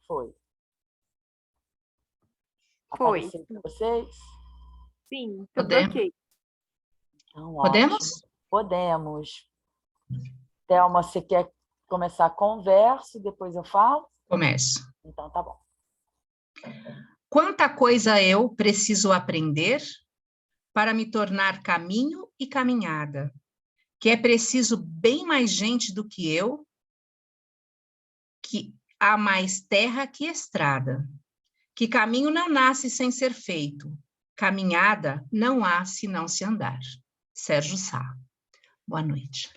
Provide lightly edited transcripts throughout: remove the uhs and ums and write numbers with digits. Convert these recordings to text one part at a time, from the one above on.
Foi. Foi. Apareceu para vocês? Sim, eu Podemos. bloqueei. Então, Podemos? ótimo. Podemos. Thelma, você quer começar a conversa e depois eu falo? Começo. Então, tá bom. Quanta coisa eu preciso aprender para me tornar caminho e caminhada, que é preciso bem mais gente do que eu, que há mais terra que estrada, que caminho não nasce sem ser feito, caminhada não há se não se andar. Sérgio Sá. Boa noite.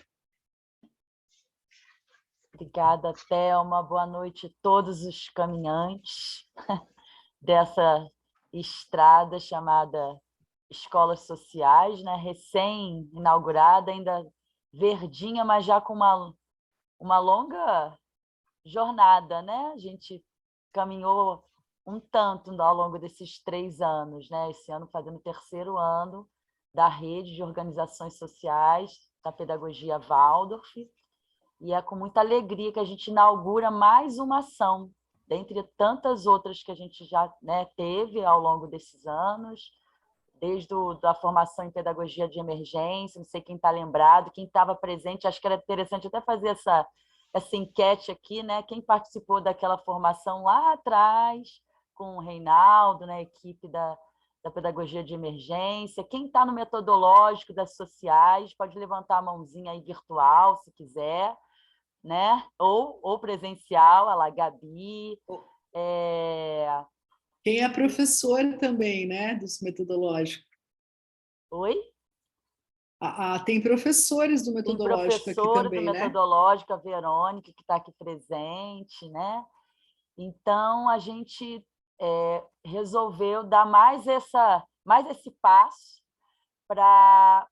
Obrigada, Thelma. Boa noite a todos os caminhantes dessa estrada chamada Escolas Sociais, né? Recém-inaugurada, ainda verdinha, mas já com uma longa jornada, né? A gente caminhou um tanto ao longo desses 3 anos, né? Esse ano fazendo o 3º ano da rede de organizações sociais da pedagogia Waldorf, e é com muita alegria que a gente inaugura mais uma ação, dentre tantas outras que a gente já, né, teve ao longo desses anos, desde a formação em pedagogia de emergência, não sei quem está lembrado, quem estava presente, acho que era interessante até fazer essa enquete aqui, né? Quem participou daquela formação lá atrás, com o Reinaldo, né? A equipe da pedagogia de emergência, quem está no metodológico das sociais, pode levantar a mãozinha aí virtual, se quiser, né? Ou presencial, a lá, Gabi. Quem é professor também, né, dos metodológicos? Oi? Tem professores do Tem metodológico aqui professora também, do né? metodológico, a Verônica, que está aqui presente, né? Então, a gente resolveu dar mais esse passo para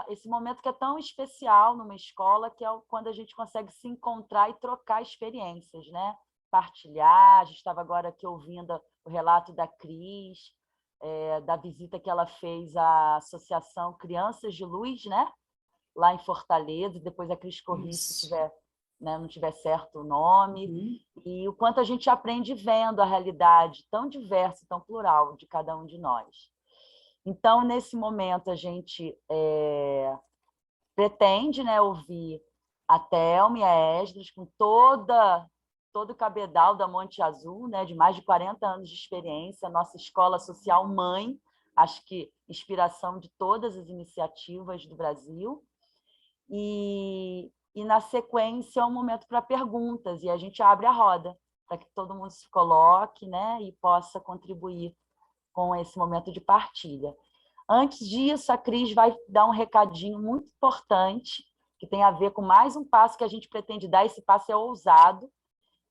esse momento que é tão especial numa escola, que é quando a gente consegue se encontrar e trocar experiências, né? Partilhar. A gente estava agora aqui ouvindo o relato da Cris, da visita que ela fez à Associação Crianças de Luz, né? Lá em Fortaleza, depois a Cris corrige se não tiver certo o nome, e o quanto a gente aprende vendo a realidade tão diversa, tão plural de cada um de nós. Então, nesse momento, a gente pretende, né, ouvir a Thelma e a Esdras com todo o cabedal da Monte Azul, né, de mais de 40 anos de experiência, nossa escola social mãe, acho que inspiração de todas as iniciativas do Brasil. E na sequência, é um momento para perguntas, e a gente abre a roda, para que todo mundo se coloque, né, e possa contribuir com esse momento de partilha. Antes disso, a Cris vai dar um recadinho muito importante, que tem a ver com mais um passo que a gente pretende dar. Esse passo é ousado,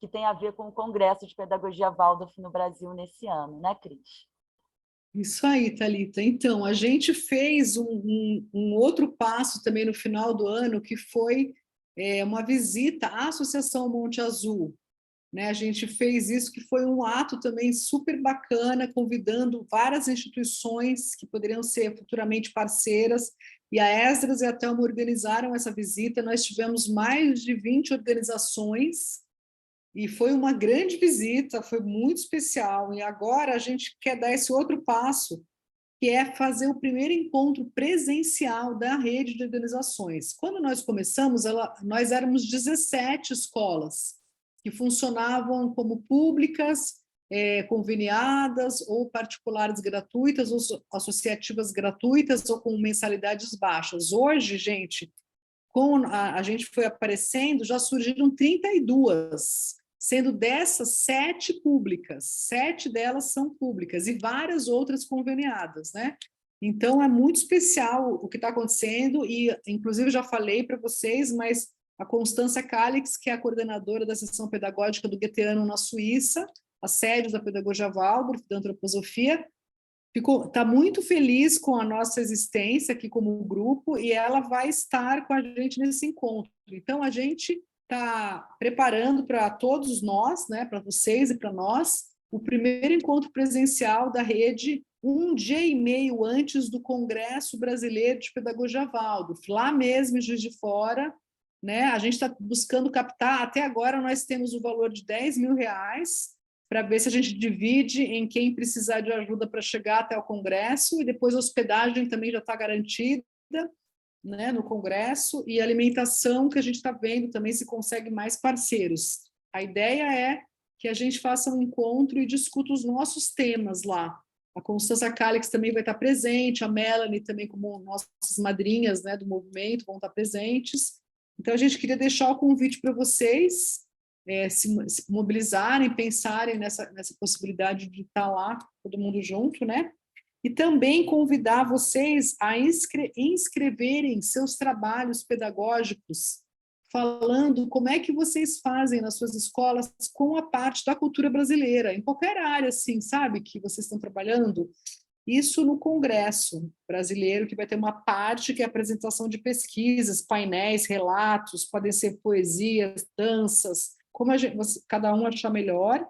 que tem a ver com o Congresso de Pedagogia Waldorf no Brasil nesse ano, né, Cris? Isso aí, Thalita. Então, a gente fez um outro passo também no final do ano, que foi uma visita à Associação Monte Azul. Né? A gente fez isso, que foi um ato também super bacana, convidando várias instituições que poderiam ser futuramente parceiras, e a Esdras e a Thelma organizaram essa visita. Nós tivemos mais de 20 organizações, e foi uma grande visita, foi muito especial. E agora a gente quer dar esse outro passo, que é fazer o primeiro encontro presencial da rede de organizações. Quando nós começamos, nós éramos 17 escolas, que funcionavam como públicas, conveniadas, ou particulares gratuitas, ou associativas gratuitas, ou com mensalidades baixas. Hoje, gente, a gente foi aparecendo, já surgiram 32, sendo dessas 7 públicas, 7 delas são públicas e várias outras conveniadas, né? Então, é muito especial o que está acontecendo, e inclusive já falei para vocês, mas a Constância Calix, que é a coordenadora da seção pedagógica do Goetheano na Suíça, a sede da Pedagogia Waldorf, da Antroposofia, está muito feliz com a nossa existência aqui como grupo, e ela vai estar com a gente nesse encontro. Então, a gente está preparando para todos nós, né, para vocês e para nós, o primeiro encontro presencial da rede, 1 dia e meio antes do Congresso Brasileiro de Pedagogia Waldorf, lá mesmo em Juiz de Fora, né? A gente está buscando captar, até agora nós temos o valor de R$10.000, para ver se a gente divide em quem precisar de ajuda para chegar até o Congresso, e depois a hospedagem também já está garantida, né, no Congresso, e alimentação, que a gente está vendo também se consegue mais parceiros. A ideia é que a gente faça um encontro e discuta os nossos temas lá. A Constância Calix também vai estar presente, a Melanie também, como nossas madrinhas, né, do movimento, vão estar presentes. Então, a gente queria deixar o convite para vocês se mobilizarem, pensarem nessa possibilidade de estar lá, todo mundo junto, né? E também convidar vocês a inscreverem seus trabalhos pedagógicos, falando como é que vocês fazem nas suas escolas com a parte da cultura brasileira, em qualquer área, assim, sabe, que vocês estão trabalhando. Isso no Congresso Brasileiro, que vai ter uma parte que é a apresentação de pesquisas, painéis, relatos, podem ser poesias, danças, como cada um achar melhor,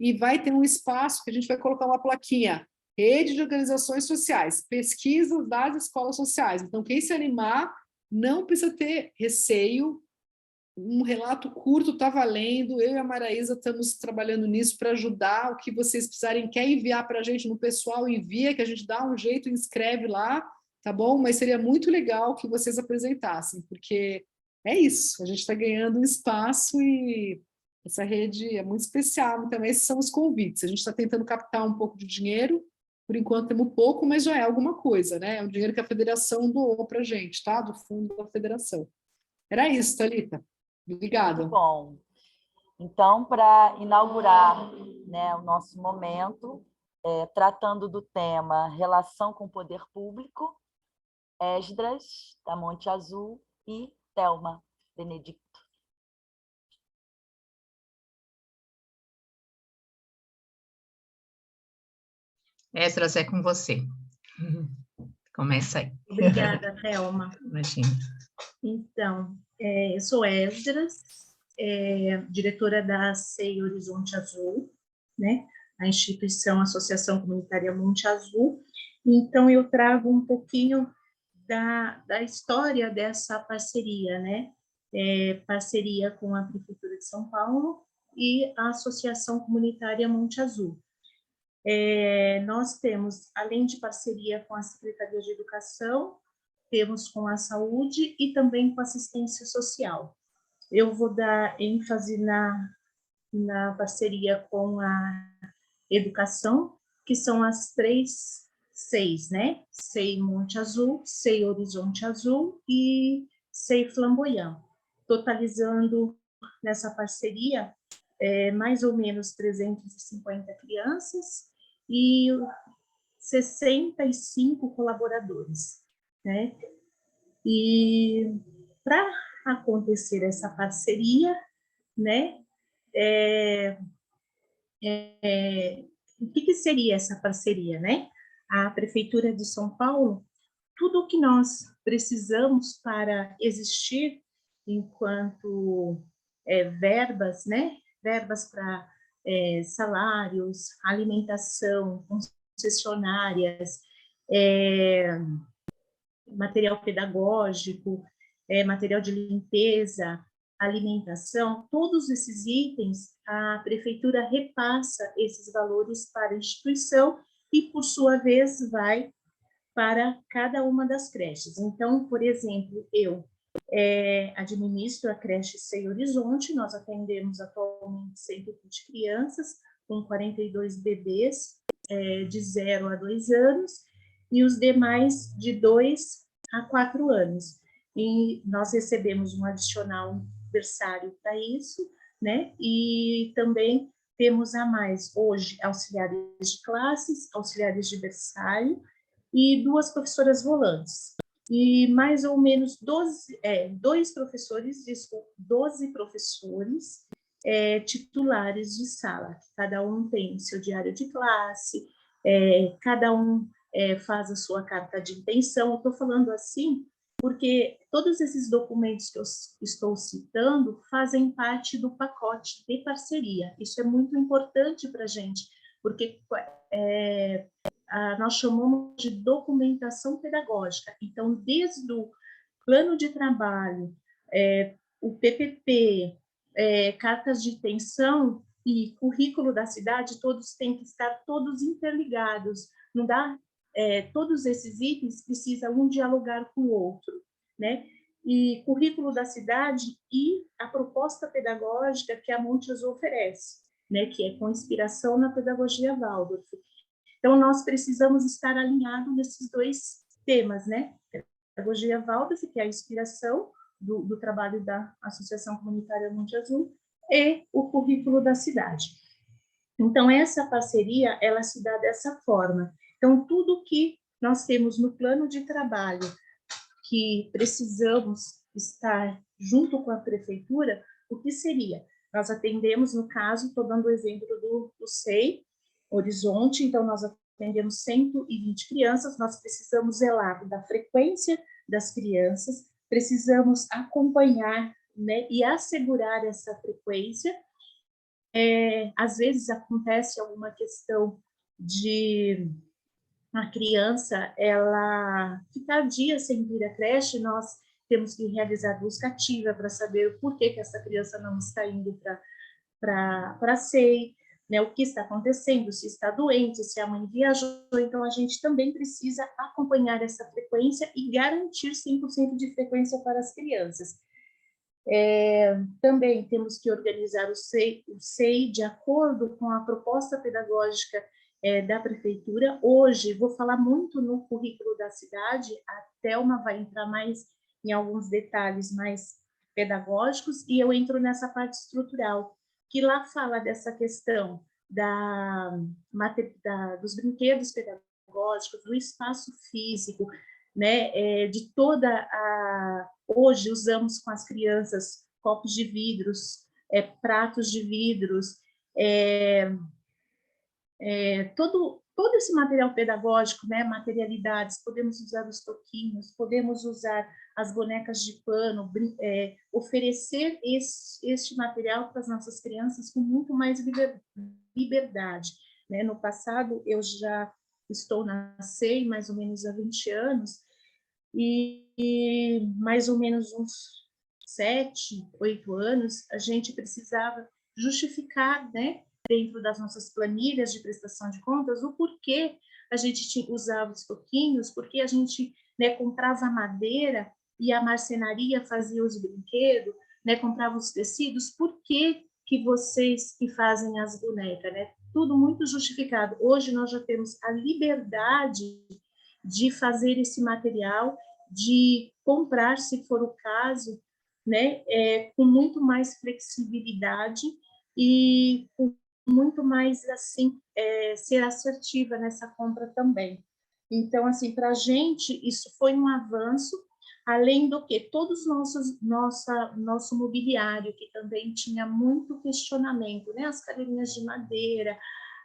e vai ter um espaço que a gente vai colocar uma plaquinha, Rede de Organizações Sociais, pesquisas das escolas sociais. Então, quem se animar, não precisa ter receio, um relato curto está valendo, eu e a Maraísa estamos trabalhando nisso para ajudar, o que vocês precisarem, quer enviar para a gente no pessoal, envia, que a gente dá um jeito e inscreve lá, tá bom? Mas seria muito legal que vocês apresentassem, porque é isso, a gente está ganhando um espaço e essa rede é muito especial, então esses são os convites, a gente está tentando captar um pouco de dinheiro, por enquanto temos pouco, mas já é alguma coisa, né? É um dinheiro que a federação doou para a gente, tá? Do fundo da federação. Era isso, Thalita. Obrigada. Muito bom. Então, para inaugurar, né, o nosso momento, tratando do tema Relação com o Poder Público, Esdras, da Monte Azul, e Thelma Benedicto. Esdras, é com você. Começa aí. Obrigada, Thelma. Imagina. Então, eu sou Esdras, diretora da SEI Horizonte Azul, né? A instituição Associação Comunitária Monte Azul. Então, eu trago um pouquinho da história dessa parceria, né? Parceria com a Prefeitura de São Paulo e a Associação Comunitária Monte Azul. Nós temos, além de parceria com a Secretaria de Educação, temos com a Saúde e também com a Assistência Social. Eu vou dar ênfase na parceria com a Educação, que são as 3 SEIs, né? SEI Monte Azul, SEI Horizonte Azul e SEI Flamboyant, totalizando nessa parceria mais ou menos 350 crianças e 65 colaboradores, né? E para acontecer essa parceria, né? O que seria essa parceria, né? A Prefeitura de São Paulo, tudo o que nós precisamos para existir enquanto verbas, né? Verbas para salários, alimentação, concessionárias, material pedagógico, material de limpeza, alimentação, todos esses itens, a prefeitura repassa esses valores para a instituição e, por sua vez, vai para cada uma das creches. Então, por exemplo, eu administro a creche SEI Horizonte, nós atendemos atualmente 120 crianças, com 42 bebês de 0 a 2 anos, e os demais de 2 a 4 anos. E nós recebemos um adicional berçário para isso, né? E também temos a mais, hoje, auxiliares de classes, auxiliares de berçário e 2 professoras volantes. E mais ou menos 12 professores titulares de sala. Cada um tem seu diário de classe, cada um faz a sua carta de intenção. Eu estou falando assim porque todos esses documentos que eu estou citando fazem parte do pacote de parceria. Isso é muito importante para a gente, porque nós chamamos de documentação pedagógica. Então, desde o plano de trabalho o PPP, cartas de intenção e currículo da cidade, todos têm que estar todos interligados. Não dá, todos esses itens precisam um dialogar com o outro, né? E currículo da cidade e a proposta pedagógica que a Monte Azul oferece, né? Que é com inspiração na pedagogia Waldorf. Então, nós precisamos estar alinhados nesses dois temas, né? Pedagogia Waldorf, que é a inspiração do trabalho da Associação Comunitária Monte Azul, e o currículo da cidade. Então, essa parceria, ela se dá dessa forma. Então, tudo que nós temos no plano de trabalho, que precisamos estar junto com a prefeitura, o que seria? Nós atendemos, no caso, estou dando o exemplo do SEI, Horizonte, então nós atendemos 120 crianças, nós precisamos zelar da frequência das crianças, precisamos acompanhar, né, e assegurar essa frequência. Às vezes acontece alguma questão de a criança ela ficar dias sem vir à creche, nós temos que realizar busca ativa para saber o porquê que essa criança não está indo para a SEI, né, o que está acontecendo, se está doente, se a mãe viajou. Então, a gente também precisa acompanhar essa frequência e garantir 100% de frequência para as crianças. Também temos que organizar o SEI de acordo com a proposta pedagógica da prefeitura. Hoje, vou falar muito no currículo da cidade, a Thelma vai entrar mais em alguns detalhes mais pedagógicos, e eu entro nessa parte estrutural, que lá fala dessa questão dos brinquedos pedagógicos, do espaço físico, né, de toda a... Hoje usamos com as crianças copos de vidros, pratos de vidros, todo esse material pedagógico, né, materialidades, podemos usar os toquinhos, podemos usar as bonecas de pano, oferecer este material para as nossas crianças com muito mais liberdade, né? No passado, eu já estou na SEI mais ou menos há 20 anos, e mais ou menos uns 7, 8 anos, a gente precisava justificar, né, dentro das nossas planilhas de prestação de contas, o porquê a gente usava os toquinhos, porque a gente, né, comprava madeira e a marcenaria fazia os brinquedos, né, comprava os tecidos, por que vocês que fazem as bonecas, né? Tudo muito justificado. Hoje nós já temos a liberdade de fazer esse material, de comprar, se for o caso, né, com muito mais flexibilidade e com muito mais, assim, ser assertiva nessa compra também. Então, assim, para a gente, isso foi um avanço, além do que todos nosso mobiliário, que também tinha muito questionamento, né, as cadeirinhas de madeira,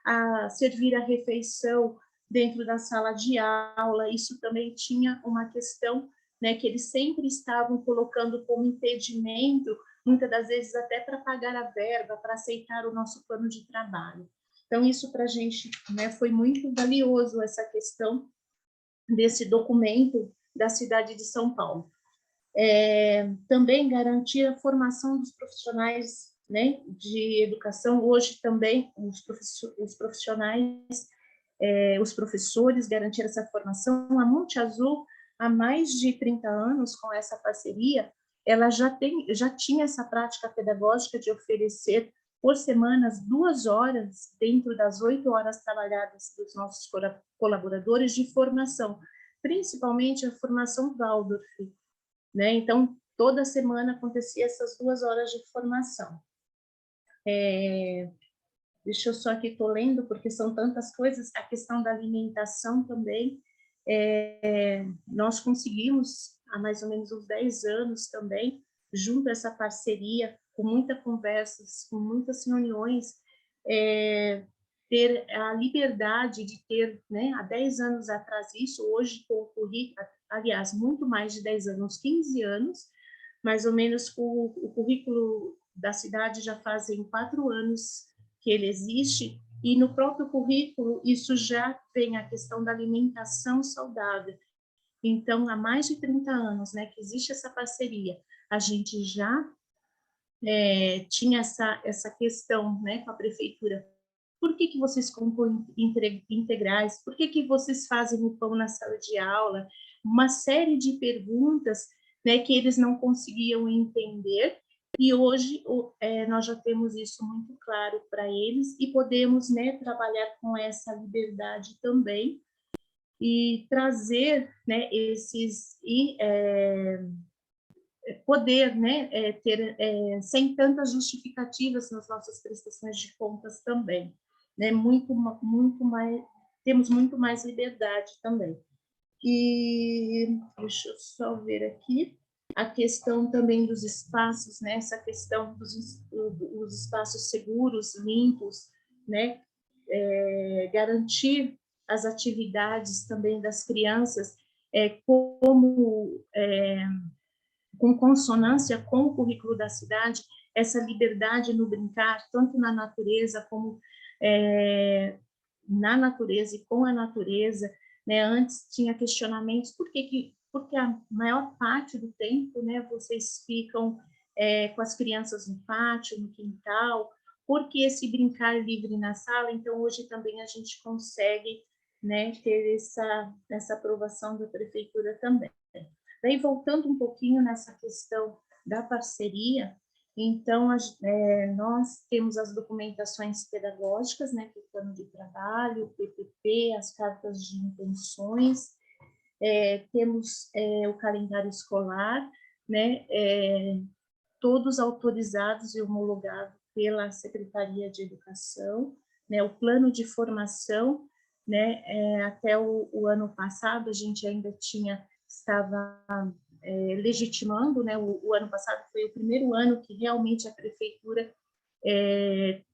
a servir a refeição dentro da sala de aula, isso também tinha uma questão, né, que eles sempre estavam colocando como impedimento, muitas das vezes até para pagar a verba, para aceitar o nosso plano de trabalho. Então, isso para a gente, né, foi muito valioso, essa questão desse documento da cidade de São Paulo. Também garantir a formação dos profissionais, né, de educação. Hoje também os profissionais, os professores, garantir essa formação. A Monte Azul, há mais de 30 anos, com essa parceria, ela já tinha essa prática pedagógica de oferecer por semanas 2 horas, dentro das 8 horas trabalhadas dos nossos colaboradores, de formação, principalmente a formação Waldorf, né? Então, toda semana acontecia essas 2 horas de formação. Deixa eu só aqui, estou lendo, porque são tantas coisas. A questão da alimentação também, nós conseguimos, há mais ou menos uns 10 anos também, junto a essa parceria, com muitas conversas, com muitas reuniões, ter a liberdade de ter, né, há 10 anos atrás isso, hoje com o currículo, aliás, muito mais de 10 anos, 15 anos, mais ou menos, com o currículo da cidade já fazem 4 anos que ele existe, e no próprio currículo isso já tem a questão da alimentação saudável. Então, há mais de 30 anos, né, que existe essa parceria. a gente já tinha essa questão, né, com a prefeitura. Por que vocês compram integrais? Por que vocês fazem o pão na sala de aula? Uma série de perguntas, né, que eles não conseguiam entender, e hoje nós já temos isso muito claro para eles, e podemos, né, trabalhar com essa liberdade também, e trazer, né, poder, né, ter sem tantas justificativas nas nossas prestações de contas também, né, muito mais, temos muito mais liberdade também. E deixa eu só ver aqui a questão também dos espaços, né, essa questão dos espaços seguros, limpos, né, garantir as atividades também das crianças com consonância com o currículo da cidade, essa liberdade no brincar, tanto na natureza como na natureza e com a natureza, né? Antes tinha questionamentos, porque a maior parte do tempo, né, vocês ficam com as crianças no pátio, no quintal, porque esse brincar livre na sala, então hoje também a gente consegue, né, ter essa aprovação da prefeitura também. Daí, voltando um pouquinho nessa questão da parceria, então, nós temos as documentações pedagógicas, né, que é o plano de trabalho, o PPP, as cartas de intenções, temos o calendário escolar, né, todos autorizados e homologados pela Secretaria de Educação, né, o plano de formação, né, até o ano passado a gente ainda estava legitimando, né, o ano passado foi o primeiro ano que realmente a prefeitura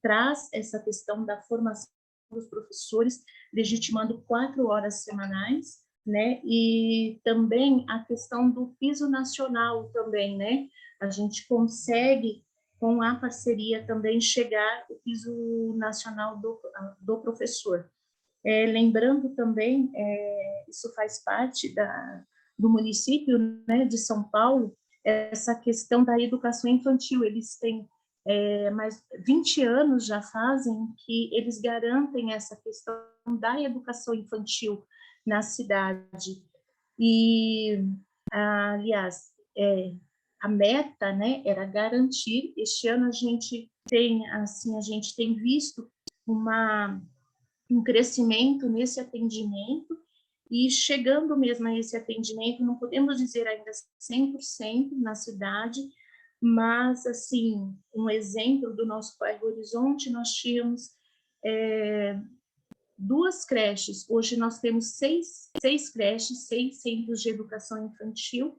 traz essa questão da formação dos professores, legitimando 4 horas semanais, né, e também a questão do piso nacional também, né, a gente consegue, com a parceria também, chegar ao piso nacional do professor. Lembrando também, isso faz parte do município, né, de São Paulo, essa questão da educação infantil. Eles têm mais 20 anos já fazem que eles garantem essa questão da educação infantil na cidade. E, aliás, a meta, né, era garantir. Este ano a gente tem visto um crescimento nesse atendimento, e chegando mesmo a esse atendimento, não podemos dizer ainda 100% na cidade, mas, assim, um exemplo do nosso bairro Horizonte, nós tínhamos 2 creches, hoje nós temos 6 creches, 6 centros de educação infantil,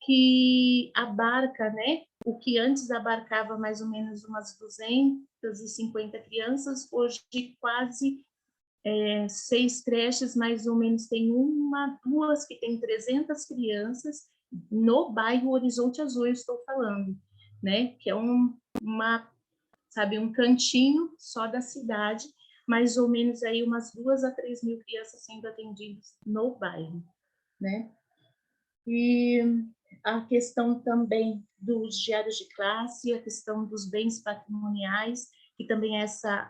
que abarca, né, o que antes abarcava mais ou menos umas 250 crianças, hoje quase 6 creches, mais ou menos, tem 2 que tem 300 crianças, no bairro Horizonte Azul, eu estou falando, né, que é um cantinho só da cidade, mais ou menos aí umas 2 a 3 mil crianças sendo atendidas no bairro, né. E a questão também dos diários de classe, a questão dos bens patrimoniais, que também essa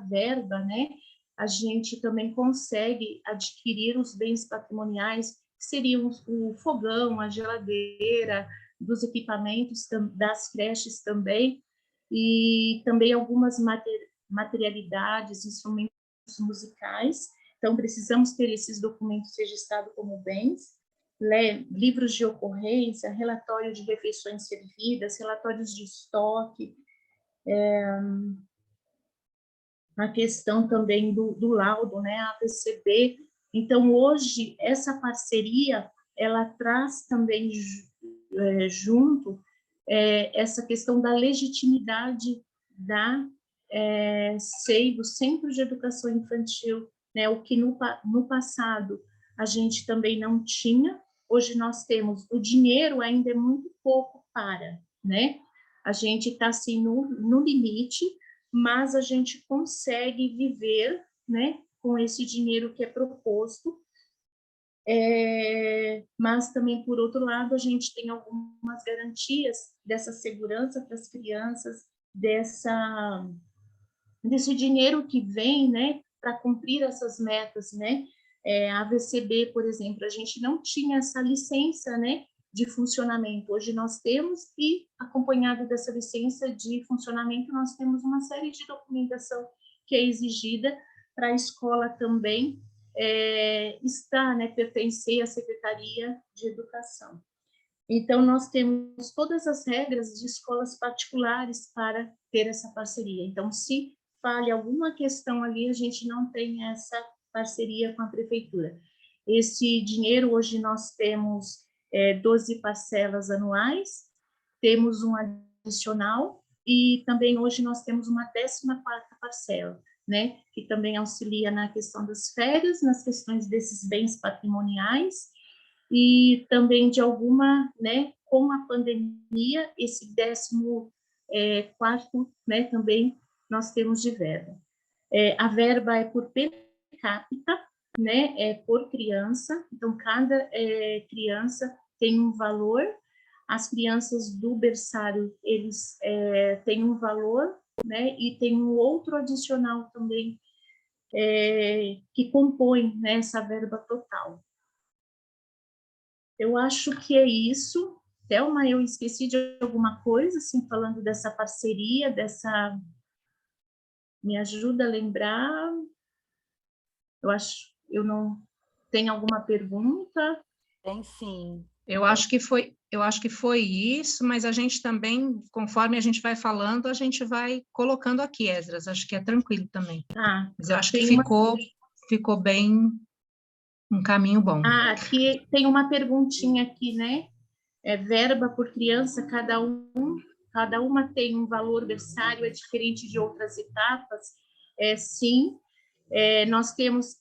verba, né, a gente também consegue adquirir os bens patrimoniais, que seriam o fogão, a geladeira, dos equipamentos das creches também, e também algumas materialidades, instrumentos musicais. Então, precisamos ter esses documentos registrados como bens, livros de ocorrência, relatório de refeições servidas, relatórios de estoque, a questão também do laudo, né, a PCB. Então, hoje, essa parceria, ela traz também junto essa questão da legitimidade da SEI, do Centro de Educação Infantil, né, o que no passado a gente também não tinha. Hoje nós temos, o dinheiro ainda é muito pouco né? A gente está assim no limite, mas a gente consegue viver, né, com esse dinheiro que é proposto, Mas também, por outro lado, a gente tem algumas garantias dessa segurança para as crianças, desse dinheiro que vem, né, para cumprir essas metas, né? A VCB, por exemplo, a gente não tinha essa licença, né, de funcionamento. Hoje nós temos, e acompanhado dessa licença de funcionamento, nós temos uma série de documentação que é exigida para a escola também estar, né, pertencer à Secretaria de Educação. Então, nós temos todas as regras de escolas particulares para ter essa parceria. Então, se falha alguma questão ali, a gente não tem essa parceria com a prefeitura. Esse dinheiro, hoje nós temos 12 parcelas anuais, temos um adicional e também hoje nós temos uma 14ª parcela, né, que também auxilia na questão das férias, nas questões desses bens patrimoniais e também de alguma, né, com a pandemia, esse 14º, né, também nós temos de verba. A verba é por per capita, né, por criança, então cada criança tem um valor, as crianças do berçário, eles têm um valor, né, e tem um outro adicional também que compõe, né, essa verba total. Eu acho que é isso. Thelma, eu esqueci de alguma coisa, assim, falando dessa parceria, me ajuda a lembrar? Eu não... Tem alguma pergunta? Tem sim. Eu acho que foi isso, mas a gente também, conforme a gente vai falando, a gente vai colocando aqui, Esdras, acho que é tranquilo também. Mas eu acho que ficou bem um caminho bom. Aqui tem uma perguntinha aqui, né? Verba por criança, cada uma tem um valor berçário, é diferente de outras etapas? Sim, nós temos,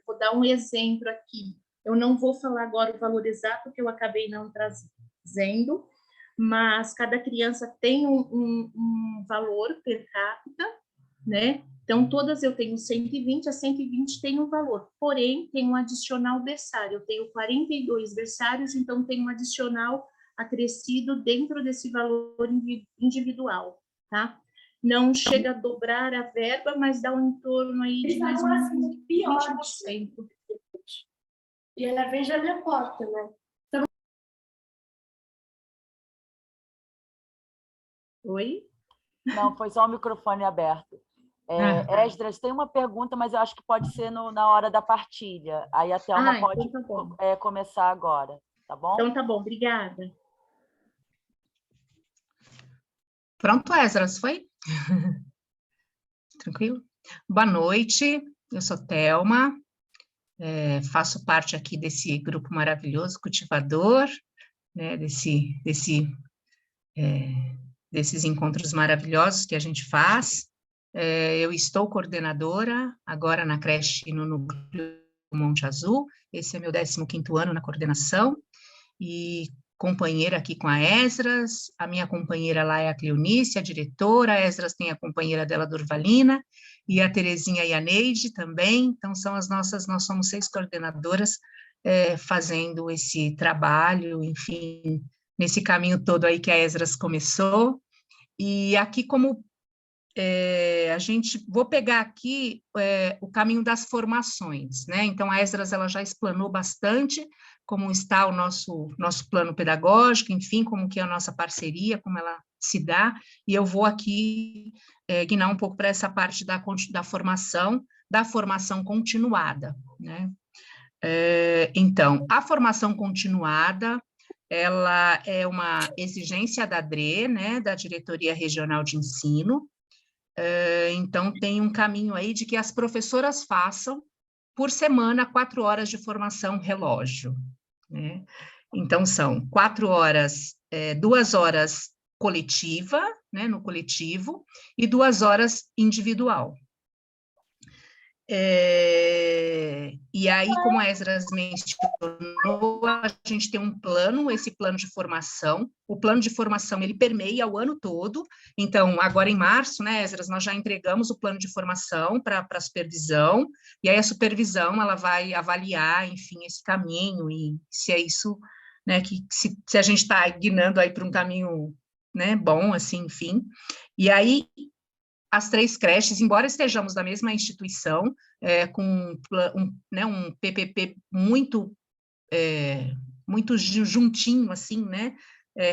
vou dar um exemplo aqui, eu não vou falar agora o valor exato, que eu acabei não trazendo, mas cada criança tem um valor per capita, né? Então, todas eu tenho 120, a 120 tem um valor, porém, tem um adicional berçário, eu tenho 42 berçários, então tem um adicional acrescido dentro desse valor individual, tá? Não chega a dobrar a verba, mas dá um entorno aí de mais ou menos 20%. E ela vem já minha porta, né? Então... Oi? Não, foi só o microfone aberto. Esdras, tem uma pergunta, mas eu acho que pode ser na hora da partilha. Aí a Thelma pode começar agora, tá bom? Então tá bom, obrigada. Pronto, Esdras, foi? Tranquilo? Boa noite, eu sou Thelma, faço parte aqui desse grupo maravilhoso, cultivador, né, desses encontros maravilhosos que a gente faz. Eu estou coordenadora agora na creche no Núcleo Monte Azul, esse é meu 15º ano na coordenação, e companheira aqui com a Esdras, a minha companheira lá é a Cleonice, a diretora, a Esdras tem a companheira dela, Durvalina, e a Terezinha e a Neide também, então nós somos 6 coordenadoras fazendo esse trabalho, enfim, nesse caminho todo aí que a Esdras começou, e aqui como vou pegar aqui o caminho das formações, né? Então, a Esdras, ela já explanou bastante como está o nosso plano pedagógico, enfim, como que é a nossa parceria, como ela se dá, e eu vou aqui guinar um pouco para essa parte da formação continuada, né? Então, a formação continuada, ela é uma exigência da DRE, né, da Diretoria Regional de Ensino. Então, tem um caminho aí de que as professoras façam, por semana, 4 horas de formação relógio, né? Então, são 4 horas, 2 horas coletiva, né, no coletivo, e 2 horas individual. E aí, como a Esdras mencionou, a gente tem um plano, esse plano de formação. O plano de formação, ele permeia o ano todo. Então, agora em março, né, Esdras, nós já entregamos o plano de formação para a supervisão, e aí a supervisão, ela vai avaliar, enfim, esse caminho, e se é isso, né, que se a gente está guiando aí para um caminho, né, bom, assim, enfim. E aí, as 3 creches, embora estejamos da mesma instituição, com um PPP muito juntinho, assim, né?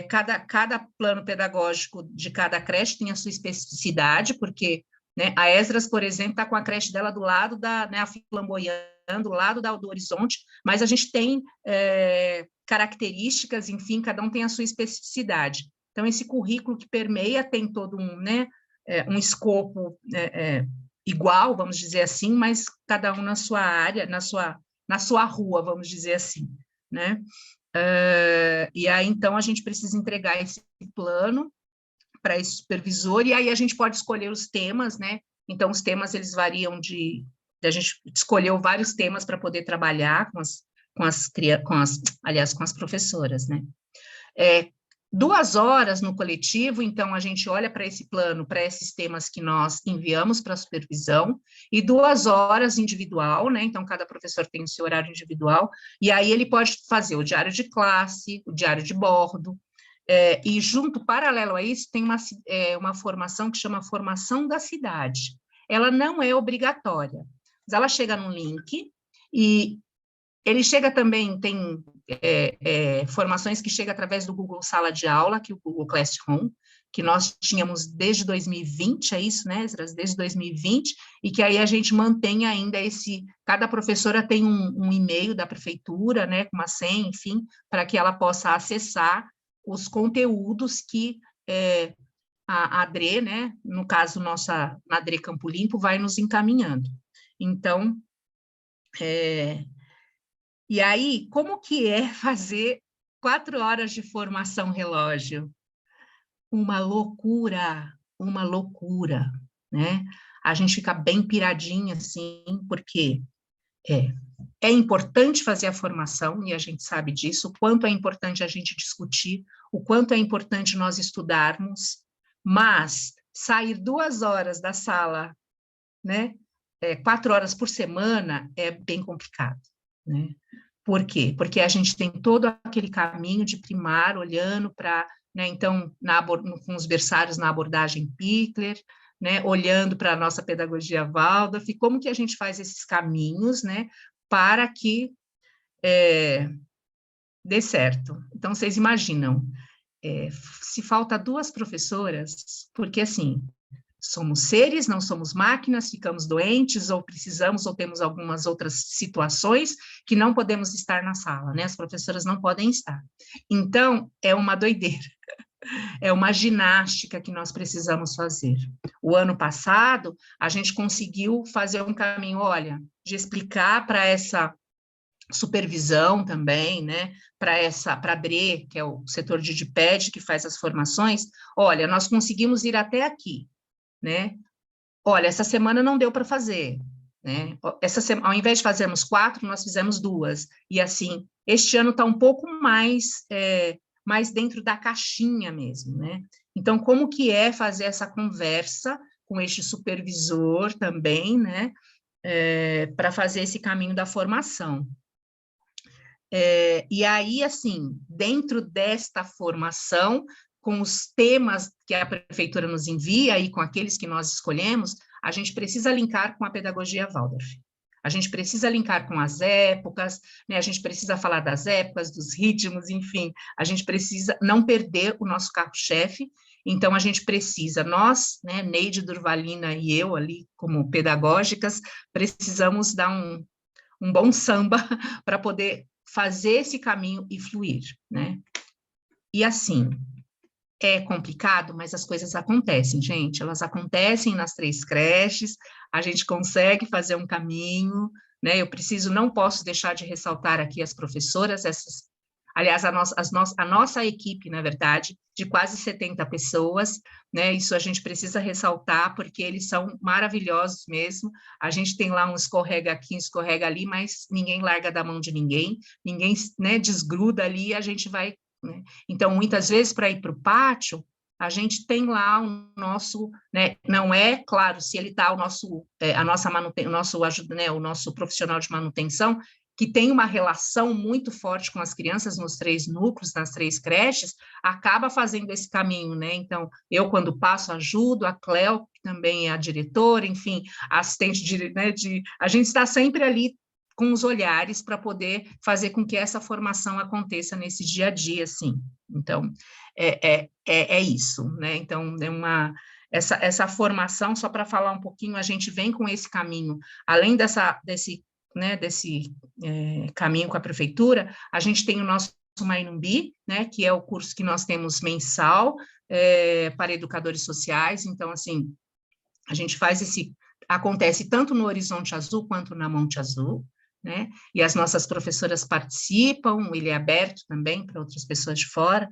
Cada plano pedagógico de cada creche tem a sua especificidade, porque, né, a Esdras, por exemplo, está com a creche dela do lado a Flamboyant, do lado do Horizonte, mas a gente tem características, enfim, cada um tem a sua especificidade. Então, esse currículo que permeia tem todo um escopo igual, vamos dizer assim, mas cada um na sua área, na sua rua, vamos dizer assim, né? E aí, então, a gente precisa entregar esse plano para esse supervisor, e aí a gente pode escolher os temas, né? Então, os temas, eles variam a gente escolheu vários temas para poder trabalhar com as professoras, né? 2 horas no coletivo, então a gente olha para esse plano, para esses temas que nós enviamos para a supervisão, e 2 horas individual, né? Então cada professor tem o seu horário individual, e aí ele pode fazer o diário de classe, o diário de bordo, e junto, paralelo a isso, tem uma formação que chama Formação da Cidade. Ela não é obrigatória, mas ela chega num link, e ele chega também, tem formações que chegam através do Google Sala de Aula, que é o Google Classroom, que nós tínhamos desde 2020, é isso, né, Esdras? Desde 2020, e que aí a gente mantém ainda cada professora tem um e-mail da prefeitura, né, com uma senha, enfim, para que ela possa acessar os conteúdos que a ADRE, né, no caso nossa ADRE Campo Limpo, vai nos encaminhando. Então, e aí, como que é fazer 4 horas de formação relógio? Uma loucura, né? A gente fica bem piradinha, assim, porque é importante fazer a formação, e a gente sabe disso, o quanto é importante a gente discutir, o quanto é importante nós estudarmos, mas sair 2 horas da sala, né, 4 horas por semana, é bem complicado, né? Por quê? Porque a gente tem todo aquele caminho de primar, olhando para, né, então, com os berçários na abordagem Pickler, né, olhando para a nossa pedagogia Waldorf, e como que a gente faz esses caminhos, né, para que dê certo. Então, vocês imaginam, se falta 2 professoras, porque, assim, somos seres, não somos máquinas, ficamos doentes, ou precisamos, ou temos algumas outras situações que não podemos estar na sala, né? As professoras não podem estar. Então, é uma doideira, é uma ginástica que nós precisamos fazer. O ano passado, a gente conseguiu fazer um caminho, olha, de explicar para essa supervisão também, né, para a DRE, que é o setor de DIPED, que faz as formações, olha, nós conseguimos ir até aqui, né? Olha, essa semana não deu para fazer, né? Ao invés de fazermos 4, nós fizemos 2. E assim, este ano está um pouco mais dentro da caixinha mesmo, né? Então, como que é fazer essa conversa com este supervisor também, né? Para fazer esse caminho da formação. E aí, assim, dentro desta formação, com os temas que a prefeitura nos envia e com aqueles que nós escolhemos, a gente precisa linkar com a pedagogia Waldorf. A gente precisa linkar com as épocas, né? A gente precisa falar das épocas, dos ritmos, enfim, a gente precisa não perder o nosso carro-chefe. Então, a gente precisa, nós, né, Neide Durvalina e eu ali, como pedagógicas, precisamos dar um bom samba para poder fazer esse caminho e fluir, né? E assim, é complicado, mas as coisas acontecem, gente, elas acontecem nas 3 creches, a gente consegue fazer um caminho, né? Não posso deixar de ressaltar aqui as professoras, aliás, a nossa equipe, na verdade, de quase 70 pessoas, né? Isso a gente precisa ressaltar, porque eles são maravilhosos mesmo. A gente tem lá um escorrega aqui, um escorrega ali, mas ninguém larga da mão de ninguém, ninguém, né, desgruda ali, a gente vai, né? Então, muitas vezes, para ir para o pátio, a gente tem lá o nosso, né, não é, claro, se ele está o nosso, a nossa manutenção, o nosso profissional de manutenção, que tem uma relação muito forte com as crianças nos 3 núcleos, nas 3 creches, acaba fazendo esse caminho, né? Então, eu, quando passo, ajudo, a Cleo, que também é a diretora, enfim, a assistente a gente está sempre ali com os olhares para poder fazer com que essa formação aconteça nesse dia a dia, assim. Então, é isso, né? Então, essa formação, só para falar um pouquinho, a gente vem com esse caminho, além desse caminho com a prefeitura, a gente tem o nosso Mainumbi, né, que é o curso que nós temos mensal para educadores sociais. Então, assim, a gente acontece tanto no Horizonte Azul quanto na Monte Azul, né, e as nossas professoras participam, ele é aberto também para outras pessoas de fora,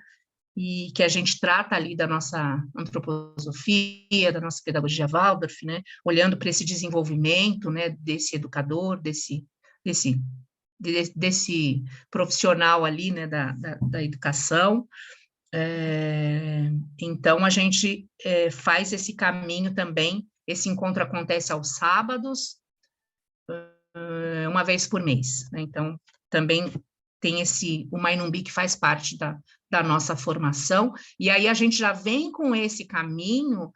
e que a gente trata ali da nossa antroposofia, da nossa pedagogia Waldorf, né, olhando para esse desenvolvimento, né, desse educador, desse profissional ali, né, da educação. Então, a gente faz esse caminho também, esse encontro acontece aos sábados, uma vez por mês, né? Então, também tem o Mainumbi que faz parte da nossa formação, e aí a gente já vem com esse caminho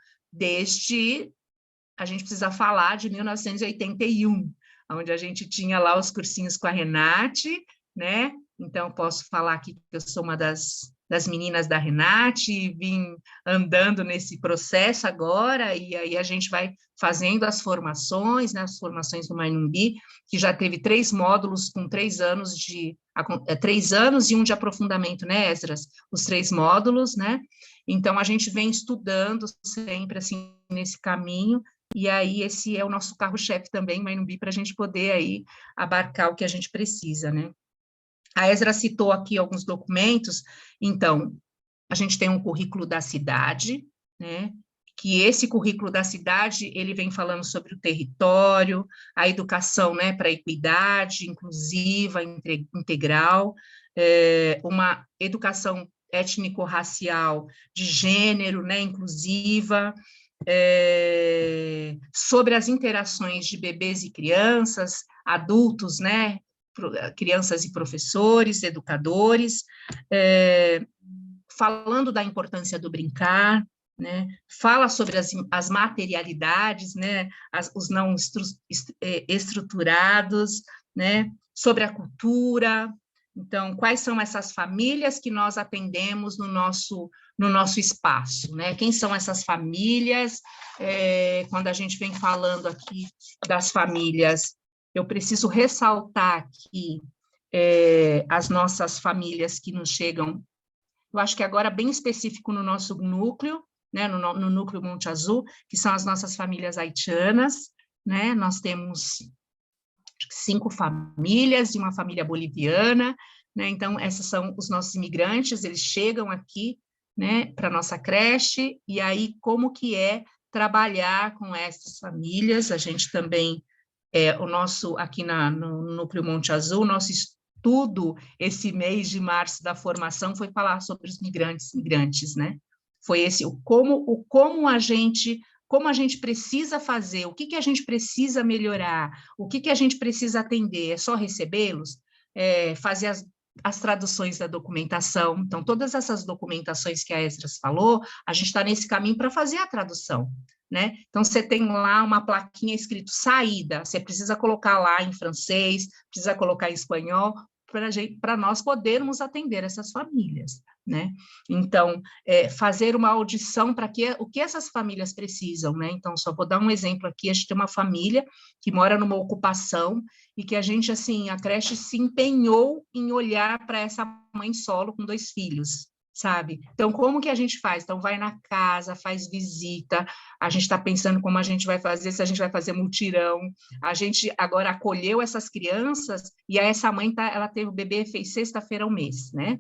a gente precisa falar de 1981, onde a gente tinha lá os cursinhos com a Renate, né? Então, posso falar aqui que eu sou uma das meninas da Renate, vim andando nesse processo agora, e aí a gente vai fazendo as formações, né, as formações do Mainumbi, que já teve 3 módulos com 3 anos 3 anos e um de aprofundamento, né, Esdras? Os 3 módulos, né? Então, a gente vem estudando sempre, assim, nesse caminho, e aí esse é o nosso carro-chefe também, Mainumbi, para a gente poder aí abarcar o que a gente precisa, né? A Esdra citou aqui alguns documentos, então, a gente tem um currículo da cidade, né, que esse currículo da cidade, ele vem falando sobre o território, a educação, né, para a equidade inclusiva, integral, uma educação étnico-racial de gênero, né, inclusiva, sobre as interações de bebês e crianças, adultos, né, crianças e professores, educadores, falando da importância do brincar, né, fala sobre as materialidades, né, os não estruturados, né, sobre a cultura. Então, quais são essas famílias que nós atendemos no nosso espaço, né? Quem são essas famílias? Quando a gente vem falando aqui das famílias, eu preciso ressaltar aqui as nossas famílias que nos chegam, eu acho que agora bem específico no nosso núcleo, né, no núcleo Monte Azul, que são as nossas famílias haitianas, né? Nós temos 5 famílias e uma família boliviana, né? Então, esses são os nossos imigrantes, eles chegam aqui, né, para a nossa creche, e aí como que é trabalhar com essas famílias. A gente também, aqui no Núcleo Monte Azul, nosso estudo esse mês de março da formação foi falar sobre os migrantes, né? Foi esse, como a gente precisa fazer, o que a gente precisa melhorar, o que a gente precisa atender, é só recebê-los? Fazer as traduções da documentação. Então, todas essas documentações que a Esdras falou, a gente está nesse caminho para fazer a tradução, né? Então, você tem lá uma plaquinha escrito saída, você precisa colocar lá em francês, precisa colocar em espanhol, para nós podermos atender essas famílias, né? Então, fazer uma audição para o que essas famílias precisam, né? Então, só vou dar um exemplo aqui, a gente tem uma família que mora numa ocupação e que a gente, assim, a creche se empenhou em olhar para essa mãe solo com 2 filhos, sabe? Então, como que a gente faz? Então, vai na casa, faz visita, a gente está pensando como a gente vai fazer, se a gente vai fazer mutirão. A gente agora acolheu essas crianças, e aí essa mãe, ela teve o bebê, fez sexta-feira 1 mês, né?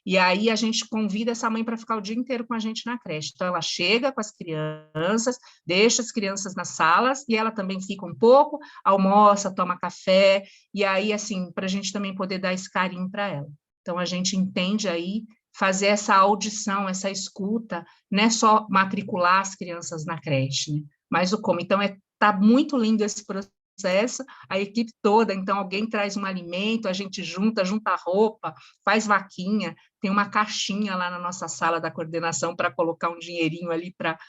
E aí a gente convida essa mãe para ficar o dia inteiro com a gente na creche. Então, ela chega com as crianças, deixa as crianças nas salas, e ela também fica um pouco, almoça, toma café, e aí, assim, para a gente também poder dar esse carinho para ela. Então, a gente entende aí fazer essa audição, essa escuta, não é só matricular as crianças na creche, né? Mas o como. Então, tá muito lindo esse processo, a equipe toda, então alguém traz um alimento, a gente junta roupa, faz vaquinha, tem uma caixinha lá na nossa sala da coordenação para colocar um dinheirinho ali para...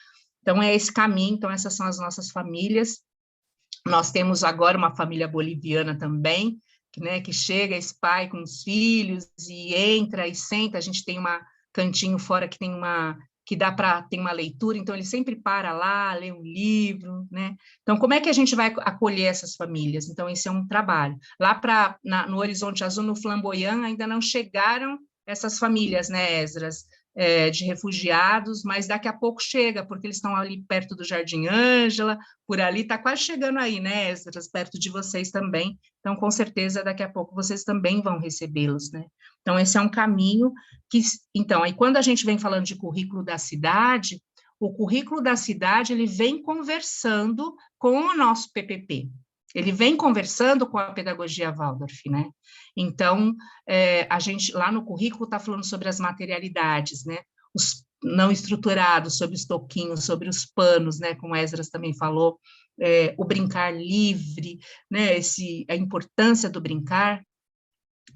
Então, é esse caminho, então essas são as nossas famílias. Nós temos agora uma família boliviana também, né, que chega esse pai com os filhos e entra e senta, a gente tem um cantinho fora que tem tem uma leitura, então ele sempre para lá, lê um livro, né? Então, como é que a gente vai acolher essas famílias? Então, esse é um trabalho. Lá no Horizonte Azul, no Flamboyant, ainda não chegaram essas famílias, né, Esdras, de refugiados, mas daqui a pouco chega, porque eles estão ali perto do Jardim Ângela, por ali, está quase chegando aí, né, Esdras, perto de vocês também, então, com certeza, daqui a pouco vocês também vão recebê-los, né? Então, esse é um caminho que... Então, aí quando a gente vem falando de currículo da cidade, o currículo da cidade, ele vem conversando com o nosso PPP, ele vem conversando com a pedagogia Waldorf, né? Então, a gente, lá no currículo, está falando sobre as materialidades, né? Os não estruturados, sobre os toquinhos, sobre os panos, né? Como Esdras também falou, o brincar livre, né? A importância do brincar.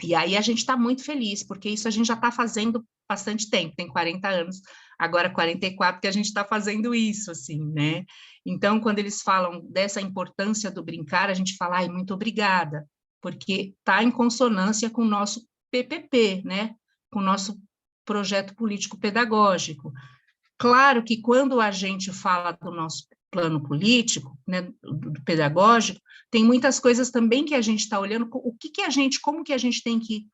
E aí a gente está muito feliz, porque isso a gente já está fazendo bastante tempo, tem 40 anos, agora 44, que a gente está fazendo isso, assim, né? Então, quando eles falam dessa importância do brincar, a gente fala, ai, muito obrigada, porque está em consonância com o nosso PPP, né? Com o nosso projeto político-pedagógico. Claro que quando a gente fala do nosso plano político, né, do pedagógico, tem muitas coisas também que a gente está olhando, como que a gente tem que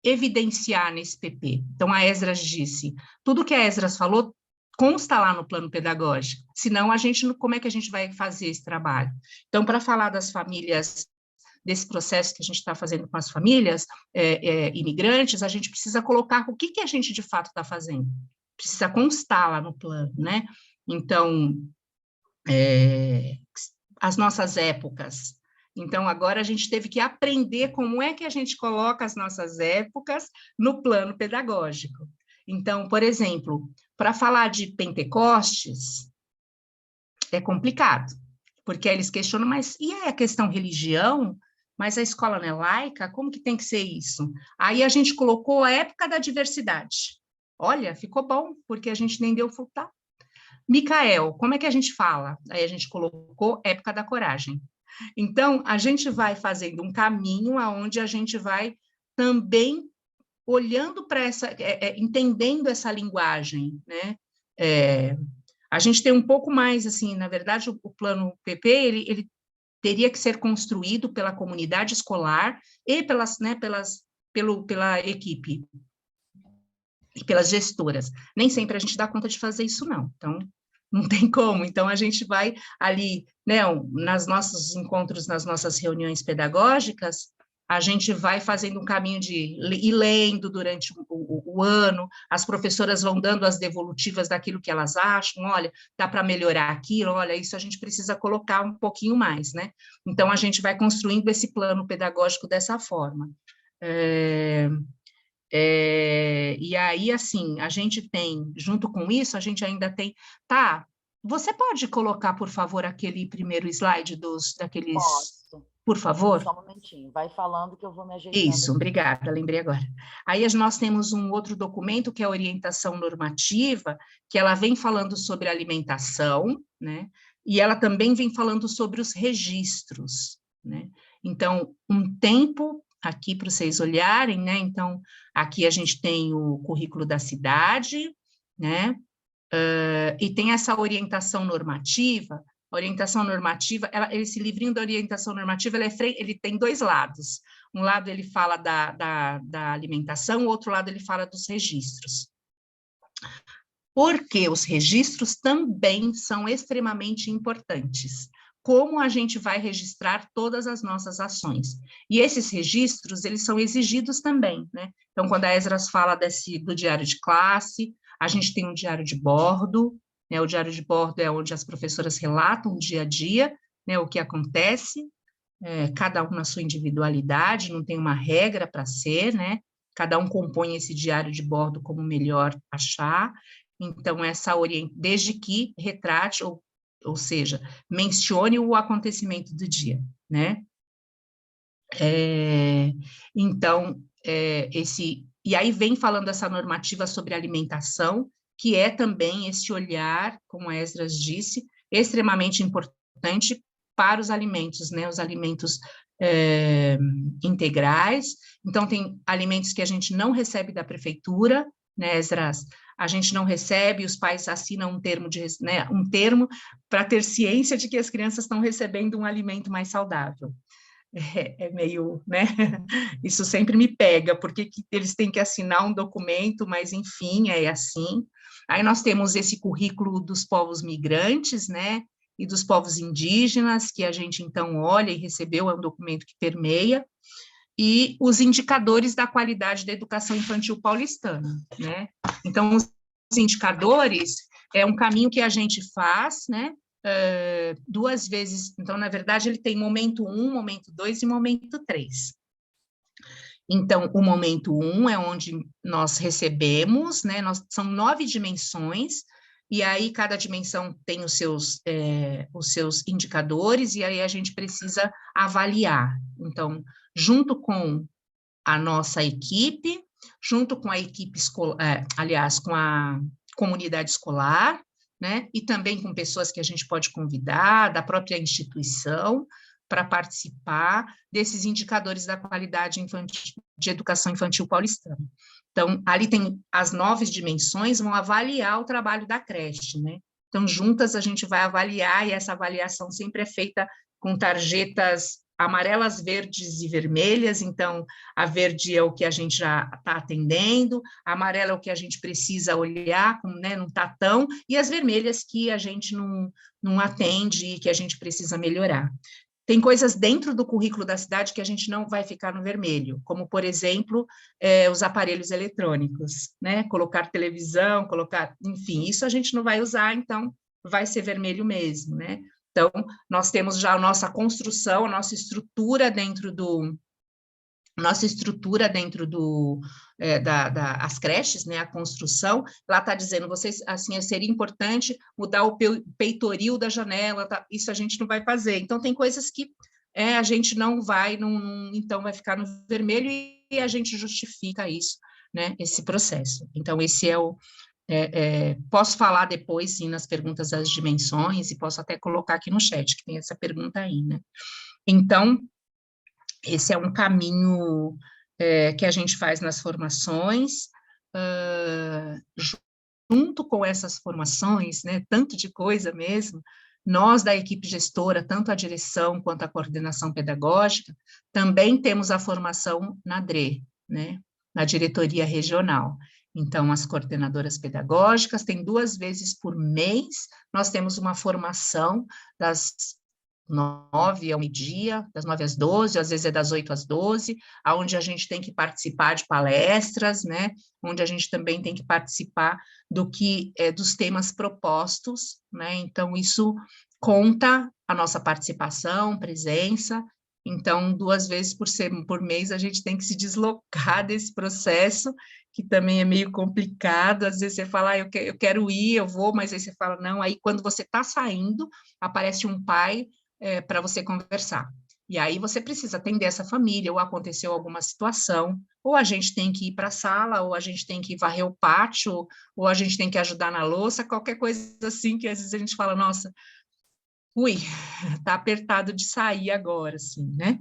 evidenciar nesse PP. Então, a Esdras disse, tudo que a Esdras falou consta lá no plano pedagógico, senão como é que a gente vai fazer esse trabalho? Então, para falar das famílias, desse processo que a gente está fazendo com as famílias imigrantes, a gente precisa colocar o que a gente de fato está fazendo, precisa constar lá no plano, né? Então, as nossas épocas. Então, agora a gente teve que aprender como é que a gente coloca as nossas épocas no plano pedagógico. Então, por exemplo, para falar de Pentecostes, é complicado, porque eles questionam, mas e a questão religião? Mas a escola não é laica? Como que tem que ser isso? Aí a gente colocou a época da diversidade. Olha, ficou bom, porque a gente nem deu frutar. Micael, como é que a gente fala? Aí a gente colocou época da coragem. Então, a gente vai fazendo um caminho aonde a gente vai também olhando para entendendo essa linguagem, né? A gente tem um pouco mais, assim, na verdade, o plano PP, ele teria que ser construído pela comunidade escolar e pela equipe e pelas gestoras. Nem sempre a gente dá conta de fazer isso, não. Então, não tem como. Então, a gente vai ali, né, nos nossos encontros, nas nossas reuniões pedagógicas, a gente vai fazendo um caminho de ir lendo durante o ano, as professoras vão dando as devolutivas daquilo que elas acham, olha, dá para melhorar aquilo, olha, isso a gente precisa colocar um pouquinho mais, né? Então, a gente vai construindo esse plano pedagógico dessa forma. E aí, assim, a gente tem, junto com isso, a gente ainda tem... Tá, você pode colocar, por favor, aquele primeiro slide daqueles... Posso. Por favor? Só um momentinho, vai falando que eu vou me ajeitando. Isso, obrigada, lembrei agora. Aí nós temos um outro documento, que é a orientação normativa, que ela vem falando sobre alimentação, né? E ela também vem falando sobre os registros, né? Então, um tempo aqui para vocês olharem, né? Então, aqui a gente tem o currículo da cidade, né? E tem essa orientação normativa. A orientação normativa, esse livrinho da orientação normativa, ele tem 2 lados. Um lado ele fala da alimentação, o outro lado ele fala dos registros. Porque os registros também são extremamente importantes. Como a gente vai registrar todas as nossas ações. E esses registros, eles são exigidos também, né? Então, quando a Esdras fala do diário de classe, a gente tem um diário de bordo, né? O diário de bordo é onde as professoras relatam o dia a dia, né? O que acontece, cada um na sua individualidade, não tem uma regra para ser, né? Cada um compõe esse diário de bordo como melhor achar. Então, desde que retrate, ou seja, mencione o acontecimento do dia, né? Então, e aí vem falando essa normativa sobre alimentação, que é também esse olhar, como a Esdras disse, extremamente importante para os alimentos, né? Os alimentos integrais. Então, tem alimentos que a gente não recebe da prefeitura, né, Esdras? A gente não recebe, os pais assinam um termo para ter ciência de que as crianças estão recebendo um alimento mais saudável. É meio, né? Isso sempre me pega, porque eles têm que assinar um documento, mas enfim, é assim. Aí nós temos esse currículo dos povos migrantes, né? E dos povos indígenas, que a gente então olha e recebeu, é um documento que permeia, e os indicadores da qualidade da educação infantil paulistana, né? Então, os indicadores é um caminho que a gente faz, né? 2 vezes, então, na verdade, ele tem momento 1, momento 2 e momento 3. Então, o momento 1 é onde nós recebemos, né? São 9 dimensões, e aí cada dimensão tem os seus indicadores, e aí a gente precisa avaliar. Então, junto com a nossa equipe, junto com a equipe escolar, com a comunidade escolar, né? E também com pessoas que a gente pode convidar, da própria instituição, para participar desses indicadores da qualidade de educação infantil paulistana. Então, ali tem as 9 dimensões, vão avaliar o trabalho da creche, né? Então, juntas a gente vai avaliar, e essa avaliação sempre é feita com tarjetas amarelas, verdes e vermelhas. Então, a verde é o que a gente já está atendendo, a amarela é o que a gente precisa olhar, né, não está tão, e as vermelhas que a gente não atende e que a gente precisa melhorar. Tem coisas dentro do currículo da cidade que a gente não vai ficar no vermelho, como, por exemplo, os aparelhos eletrônicos, né? Colocar televisão, enfim, isso a gente não vai usar, então vai ser vermelho mesmo, né? Então, nós temos já a nossa construção, a nossa estrutura dentro das creches, né, a construção. Lá está dizendo, vocês, assim, seria importante mudar o peitoril da janela, tá? Isso a gente não vai fazer. Então, tem coisas que a gente não vai, então vai ficar no vermelho, e a gente justifica isso, né, esse processo. Então, esse é o... posso falar depois, sim, nas perguntas das dimensões, e posso até colocar aqui no chat, que tem essa pergunta aí, né? Então, esse é um caminho que a gente faz nas formações. Junto com essas formações, né, tanto de coisa mesmo, nós da equipe gestora, tanto a direção quanto a coordenação pedagógica, também temos a formação na DRE, né, na diretoria regional. Então, as coordenadoras pedagógicas têm 2 vezes por mês, nós temos uma formação das 9 ao meio-dia, das 9 às 12, às vezes é das 8 às 12, onde a gente tem que participar de palestras, né, onde a gente também tem que participar dos temas propostos, né, então isso conta a nossa participação, presença. Então, 2 vezes por mês a gente tem que se deslocar desse processo, que também é meio complicado. Às vezes você fala, eu quero ir, eu vou, mas aí você fala, não. Aí, quando você está saindo, aparece um pai para você conversar. E aí você precisa atender essa família, ou aconteceu alguma situação, ou a gente tem que ir para a sala, ou a gente tem que varrer o pátio, ou a gente tem que ajudar na louça, qualquer coisa assim, que às vezes a gente fala, nossa, tá apertado de sair agora, assim, né?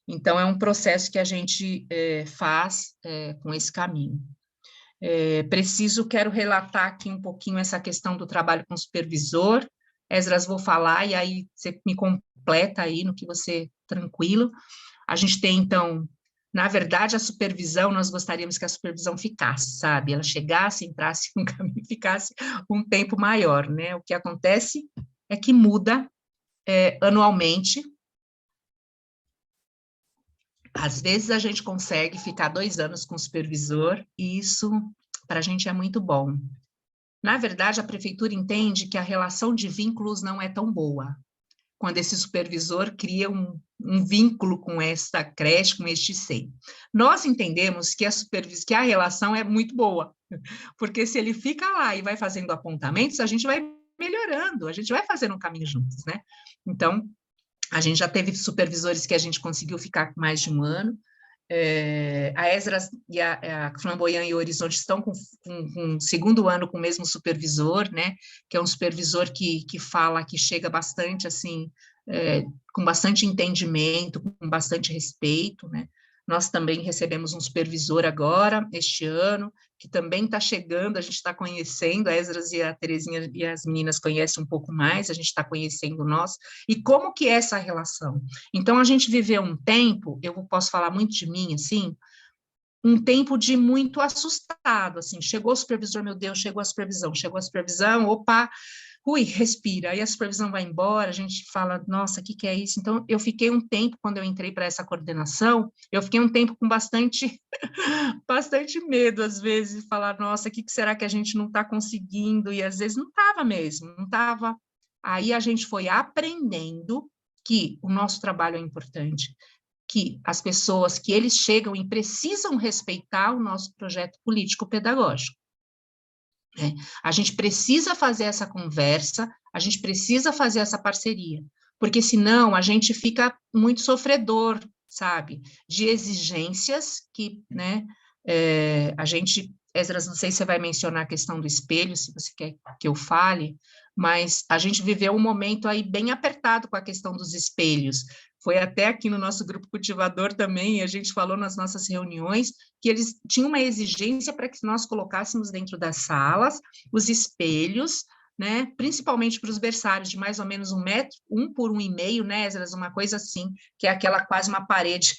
Então, é um processo que a gente faz com esse caminho. Quero relatar aqui um pouquinho essa questão do trabalho com o supervisor. Esdras, vou falar, e aí você me completa aí no que você tranquilo. A gente tem, então, na verdade, a supervisão, nós gostaríamos que a supervisão ficasse, sabe? Ela chegasse, entrasse no caminho, ficasse um tempo maior, né? O que acontece é que muda anualmente. Às vezes a gente consegue ficar 2 anos com o supervisor, e isso para a gente é muito bom. Na verdade, a prefeitura entende que a relação de vínculos não é tão boa, quando esse supervisor cria um vínculo com esta creche, com este SEI. Nós entendemos que a relação é muito boa, porque se ele fica lá e vai fazendo apontamentos, a gente vai melhorando, a gente vai fazendo um caminho juntos, né? Então, a gente já teve supervisores que a gente conseguiu ficar com mais de 1 ano. A Esdras e a Flamboyant e o Horizonte estão com o 2º ano com o mesmo supervisor, né? Que é um supervisor que fala, que chega bastante, assim, com bastante entendimento, com bastante respeito, né? Nós também recebemos um supervisor agora, este ano, que também está chegando, a gente está conhecendo, a Esdras e a Terezinha e as meninas conhecem um pouco mais, a gente está conhecendo nós, e como que é essa relação? Então, a gente viveu um tempo, eu posso falar muito de mim, assim, um tempo de muito assustado, assim, chegou o supervisor, meu Deus, chegou a supervisão, opa, ui, respira, aí a supervisão vai embora, a gente fala, nossa, o que é isso? Então, eu fiquei um tempo, quando eu entrei para essa coordenação, eu fiquei um tempo com bastante medo, às vezes, de falar, nossa, o que será que a gente não está conseguindo? E às vezes não estava mesmo, não estava. Aí a gente foi aprendendo que o nosso trabalho é importante, que as pessoas, que eles chegam e precisam respeitar o nosso projeto político-pedagógico. A gente precisa fazer essa conversa, a gente precisa fazer essa parceria, porque senão a gente fica muito sofredor, sabe, de exigências que, né, a gente, Esdras, não sei se você vai mencionar a questão do espelho, se você quer que eu fale, mas a gente viveu um momento aí bem apertado com a questão dos espelhos. Foi até aqui no nosso grupo cultivador também, a gente falou nas nossas reuniões, que eles tinham uma exigência para que nós colocássemos dentro das salas os espelhos, né, principalmente para os berçários, de mais ou menos 1 metro, 1 por 1,5, né, Esdras, uma coisa assim, que é aquela quase uma parede,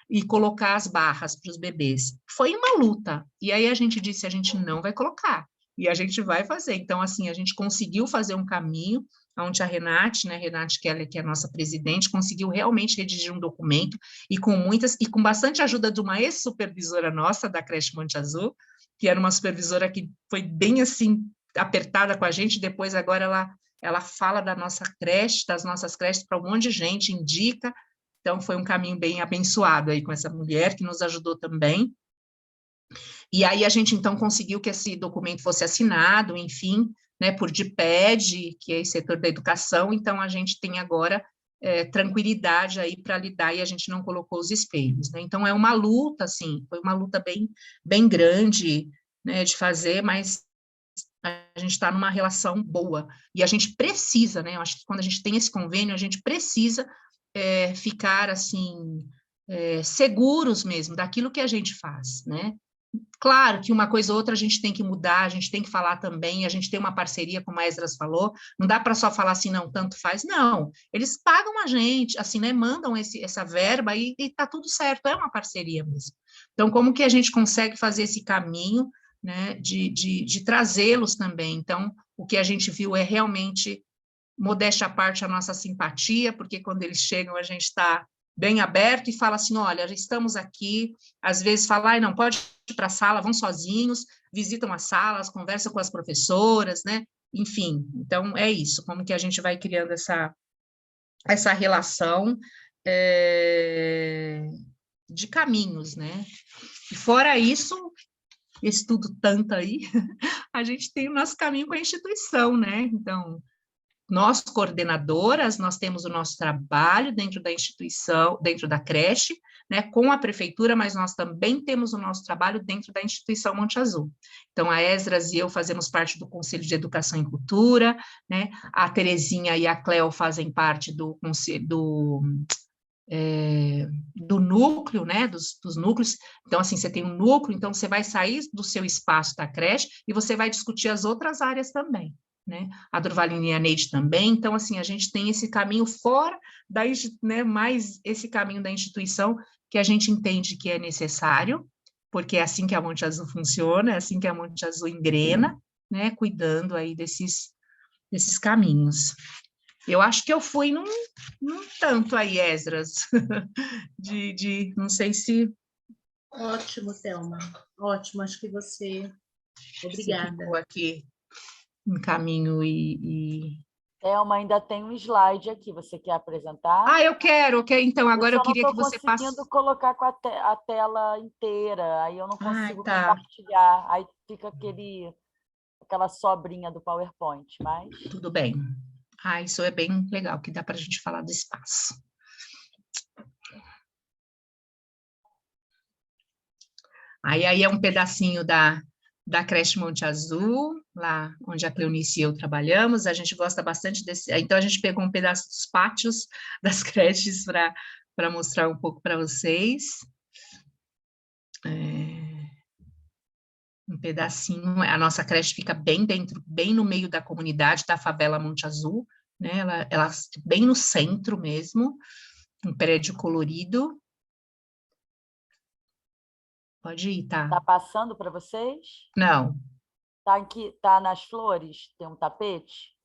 e colocar as barras para os bebês. Foi uma luta, e aí a gente disse, a gente não vai colocar, e a gente vai fazer. Então, assim, a gente conseguiu fazer um caminho, onde a Renate, né, Renate Keller, que é a nossa presidente, conseguiu realmente redigir um documento, e com bastante ajuda de uma ex-supervisora nossa, da creche Monte Azul, que era uma supervisora que foi bem, assim, apertada com a gente, depois agora ela fala da nossa creche, das nossas creches para um monte de gente, indica, então foi um caminho bem abençoado aí com essa mulher, que nos ajudou também. E aí a gente, então, conseguiu que esse documento fosse assinado, enfim, né, por DIPED, que é o setor da educação, então a gente tem agora tranquilidade aí para lidar, e a gente não colocou os espelhos, né? Então é uma luta, assim, foi uma luta bem grande, né, de fazer, mas a gente está numa relação boa, e a gente precisa, né, eu acho que quando a gente tem esse convênio, a gente precisa ficar, assim, seguros mesmo daquilo que a gente faz, né? Claro que uma coisa ou outra a gente tem que mudar, a gente tem que falar também, a gente tem uma parceria, como a Esdras falou, não dá para só falar assim, não, tanto faz, não, eles pagam a gente, assim, né, mandam essa verba e tá tudo certo, é uma parceria mesmo. Então, como que a gente consegue fazer esse caminho, né, de trazê-los também? Então, o que a gente viu é realmente, modéstia à parte, a nossa simpatia, porque quando eles chegam a gente está bem aberto e fala assim, olha, já estamos aqui, às vezes fala, não, pode ir para a sala, vão sozinhos, visitam as salas, conversam com as professoras, né, enfim, então é isso, como que a gente vai criando essa relação de caminhos, né, e fora isso, estudo tanto aí, a gente tem o nosso caminho com a instituição, né, então, nós, coordenadoras, nós temos o nosso trabalho dentro da instituição, dentro da creche, né, com a prefeitura, mas nós também temos o nosso trabalho dentro da instituição Monte Azul. Então, a Esdras e eu fazemos parte do Conselho de Educação e Cultura, né, a Terezinha e a Cleo fazem parte do núcleo, né, dos núcleos. Então, assim, você tem um núcleo, então você vai sair do seu espaço da creche e você vai discutir as outras áreas também. né? A Durvalina e a Neide também. Então, assim, a gente tem esse caminho fora da, né, mais esse caminho da instituição que a gente entende que é necessário, porque é assim que a Monte Azul funciona, é assim que a Monte Azul engrena, né? Cuidando aí desses caminhos. Eu acho que eu fui num tanto aí, Esdras, não sei se... Ótimo, Thelma. Ótimo, acho que você... Obrigada. Ficou aqui em caminho Thelma, ainda tem um slide aqui, você quer apresentar? Ah, eu quero. Então, agora eu queria que você passasse... Eu não estou conseguindo colocar com a tela inteira, aí eu não consigo compartilhar, aí fica aquela sobrinha do PowerPoint, mas... Tudo bem. Isso é bem legal, que dá para a gente falar do espaço. Aí é um pedacinho da creche Monte Azul, lá onde a Cleonice e eu trabalhamos. A gente gosta bastante desse... Então, a gente pegou um pedaço dos pátios das creches para mostrar um pouco para vocês. Um pedacinho. A nossa creche fica bem dentro, bem no meio da comunidade da favela Monte Azul, né? Ela bem no centro mesmo, um prédio colorido. Pode ir, tá? Tá passando para vocês? Não. Tá nas flores? Tem um tapete?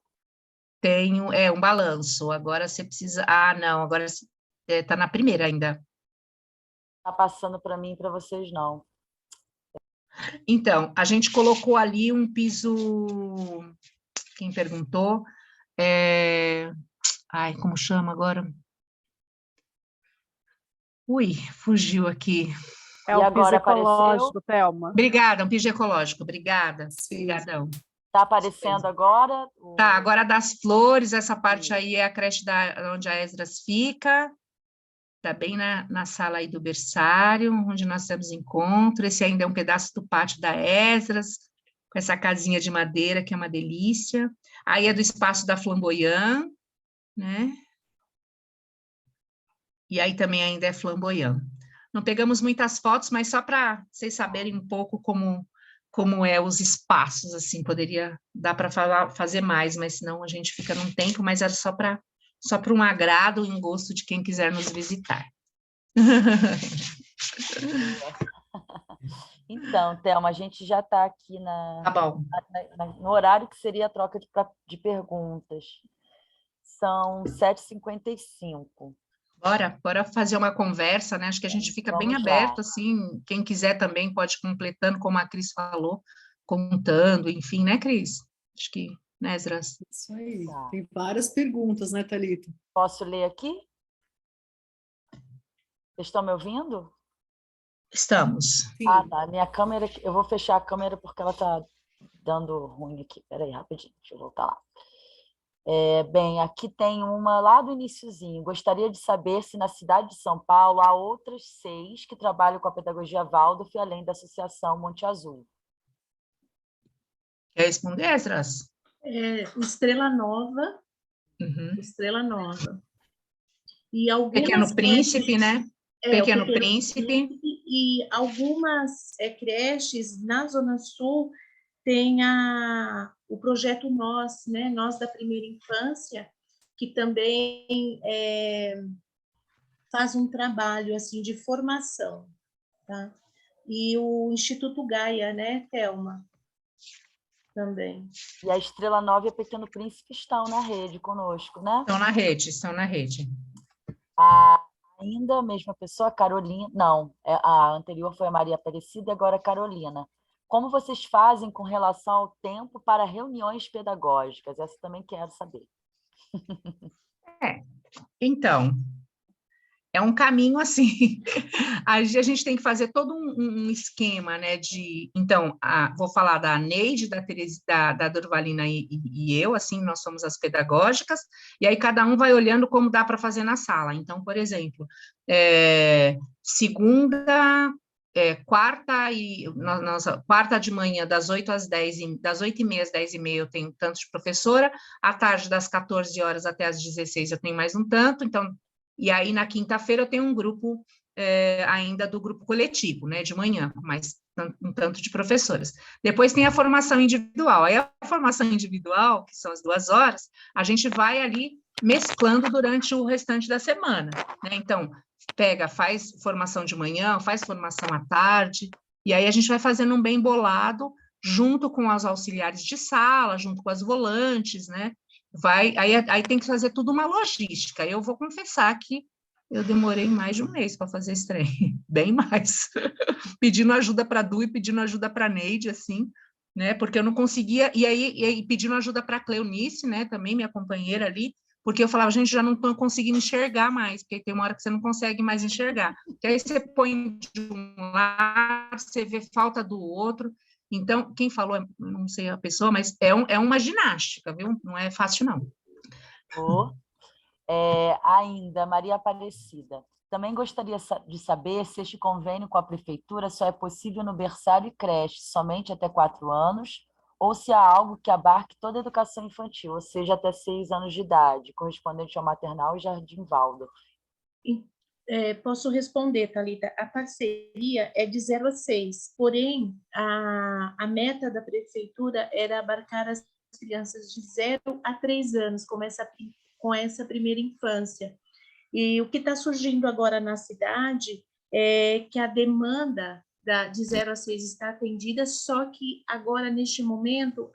Tem um balanço. Agora você precisa... não, agora tá na primeira ainda. Tá passando para mim e para vocês, não. Então, a gente colocou ali um piso... Quem perguntou? Como chama agora? Ui, fugiu aqui. É o piso ecológico, Thelma. Obrigada, um piso ecológico. Obrigadão. Está aparecendo agora? Tá, agora das flores, essa parte aí é a creche onde a Esdras fica. Está bem na sala aí do berçário, onde nós temos encontro. Esse ainda é um pedaço do pátio da Esdras, com essa casinha de madeira, que é uma delícia. Aí é do espaço da Flamboyant, né? E aí também ainda é Flamboyant. Não pegamos muitas fotos, mas só para vocês saberem um pouco como é os espaços, assim, dar para fazer mais, mas senão a gente fica num tempo, mas era só para um agrado e um gosto de quem quiser nos visitar. Então, Thelma, a gente já está aqui tá bom. No horário que seria a troca de perguntas. São 7h55. Bora fazer uma conversa, né? Acho que a gente fica bem aberto, assim, quem quiser também pode ir completando, como a Cris falou, contando, enfim, né, Cris? Acho que, né, Esdras? Isso aí, tem várias perguntas, né, Thalita? Posso ler aqui? Vocês estão me ouvindo? Estamos. Sim. Tá, minha câmera, eu vou fechar a câmera porque ela está dando ruim aqui. Espera aí, rapidinho, deixa eu voltar lá. Bem, aqui tem uma lá do iniciozinho. Gostaria de saber se na cidade de São Paulo há outras 6 que trabalham com a pedagogia Waldorf, além da Associação Monte Azul. Quer responder, Esdras? Estrela Nova. Estrela Nova. E algumas Pequeno Príncipe, né? Pequeno Príncipe. E algumas creches na Zona Sul tem o projeto Nós, né? Nós da Primeira Infância, que também faz um trabalho assim de formação, tá? E o Instituto Gaia, né, Thelma? Também. E a Estrela Nova e a Pequeno Príncipe estão na rede conosco, né? Estão na rede. Ainda a mesma pessoa, Carolina... Não, a anterior foi a Maria Aparecida e agora a Carolina. Como vocês fazem com relação ao tempo para reuniões pedagógicas? Essa também quero saber. Então, é um caminho assim. A gente tem que fazer todo um esquema, né? Então, vou falar da Neide, da Teresa, da Durvalina e eu, assim, nós somos as pedagógicas, e aí cada um vai olhando como dá para fazer na sala. Então, por exemplo, segunda... quarta de manhã, das 8 às 10, das 8h30 às 10h30 eu tenho tanto de professora, à tarde das 14 horas até às 16 eu tenho mais um tanto, então, e aí na quinta-feira eu tenho um grupo ainda do grupo coletivo, né, de manhã, mas um tanto de professoras. Depois tem a formação individual. Aí a formação individual, que são as 2 horas, a gente vai ali mesclando durante o restante da semana, né? Então, faz formação de manhã, faz formação à tarde, e aí a gente vai fazendo um bem bolado, junto com os auxiliares de sala, junto com as volantes, né? Aí tem que fazer tudo uma logística. Eu vou confessar que eu demorei mais de um mês para fazer esse trem, bem mais. Pedindo ajuda para a Du e pedindo ajuda para a Neide, assim, né? Porque eu não conseguia, e aí pedindo ajuda para a Cleonice, né? Também minha companheira ali, porque eu falava, gente, já não estou conseguindo enxergar mais, porque tem uma hora que você não consegue mais enxergar. Que aí você põe de um lado, você vê falta do outro. Então, quem falou, não sei a pessoa, mas é uma ginástica, viu? Não é fácil, não. Ainda, Maria Aparecida. Também gostaria de saber se este convênio com a prefeitura só é possível no berçário e creche, somente até 4 anos, ou se há algo que abarque toda a educação infantil, ou seja, até 6 anos de idade, correspondente ao maternal e jardim Waldorf. Posso responder, Thalita. A parceria é de 0 a 6, porém, a meta da prefeitura era abarcar as crianças de 0 a 3 anos, com essa primeira infância. E o que está surgindo agora na cidade é que a demanda de 0 a 6 está atendida, só que agora, neste momento,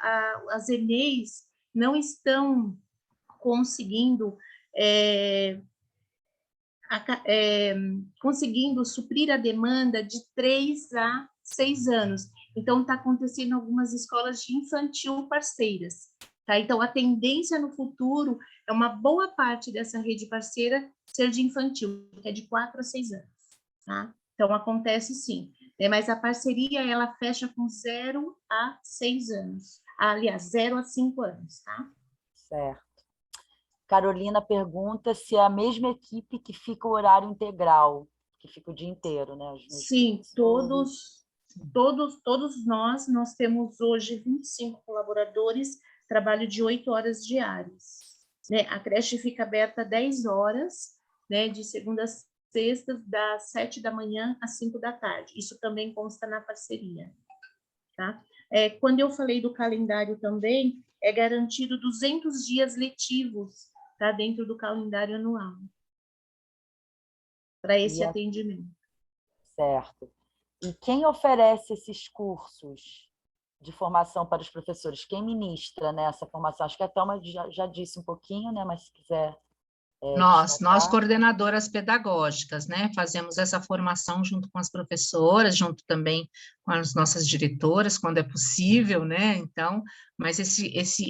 as ENEIs não estão conseguindo conseguindo suprir a demanda de 3 a 6 anos. Então, está acontecendo algumas escolas de infantil parceiras. Tá? Então, a tendência no futuro é uma boa parte dessa rede parceira ser de infantil, que é de 4 a 6 anos. Tá? Então, acontece sim. Mas a parceria, ela fecha com 0 a 6 anos. Aliás, 0 a 5 anos. Tá? Certo. Carolina pergunta se é a mesma equipe que fica o horário integral, que fica o dia inteiro, né? Sim, todos nós temos hoje 25 colaboradores, trabalho de 8 horas diárias. Né? A creche fica aberta 10 horas, né? De segunda a sexta, das 7 da manhã às 5 da tarde. Isso também consta na parceria. Tá? Quando eu falei do calendário também, é garantido 200 dias letivos, tá, dentro do calendário anual, para esse atendimento. Certo. E quem oferece esses cursos de formação para os professores? Quem ministra, né, essa formação? Acho que a Thelma já disse um pouquinho, né, mas se quiser... Nós coordenadoras pedagógicas, né, fazemos essa formação junto com as professoras, junto também com as nossas diretoras, quando é possível, né, então, mas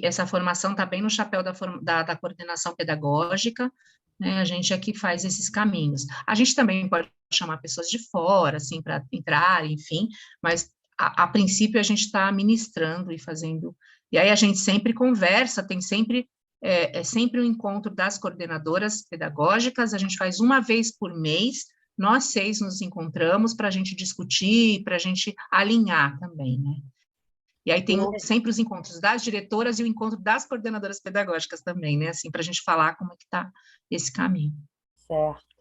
essa formação está bem no chapéu da coordenação pedagógica, né, a gente é que faz esses caminhos. A gente também pode chamar pessoas de fora, assim, para entrar, enfim, mas a princípio a gente está ministrando e fazendo, e aí a gente sempre conversa, tem sempre... É sempre um encontro das coordenadoras pedagógicas, a gente faz uma vez por mês, nós 6 nos encontramos para a gente discutir, para a gente alinhar também, né? E aí tem sempre os encontros das diretoras e o encontro das coordenadoras pedagógicas também, né? Assim, para a gente falar como é que está esse caminho. Certo.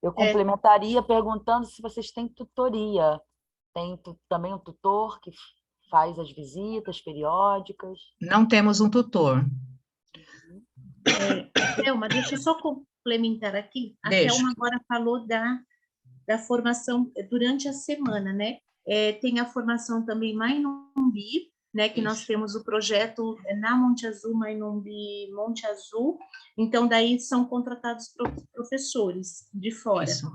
Eu complementaria perguntando se vocês têm tutoria. Tem também um tutor que faz as visitas periódicas? Não temos um tutor. Thelma, deixa eu só complementar aqui. A Thelma agora falou da formação durante a semana, né? Tem a formação também Mainumbi, né? Que nós temos o projeto na Monte Azul, Mainumbi Monte Azul. Então, daí são contratados professores de fora. Isso.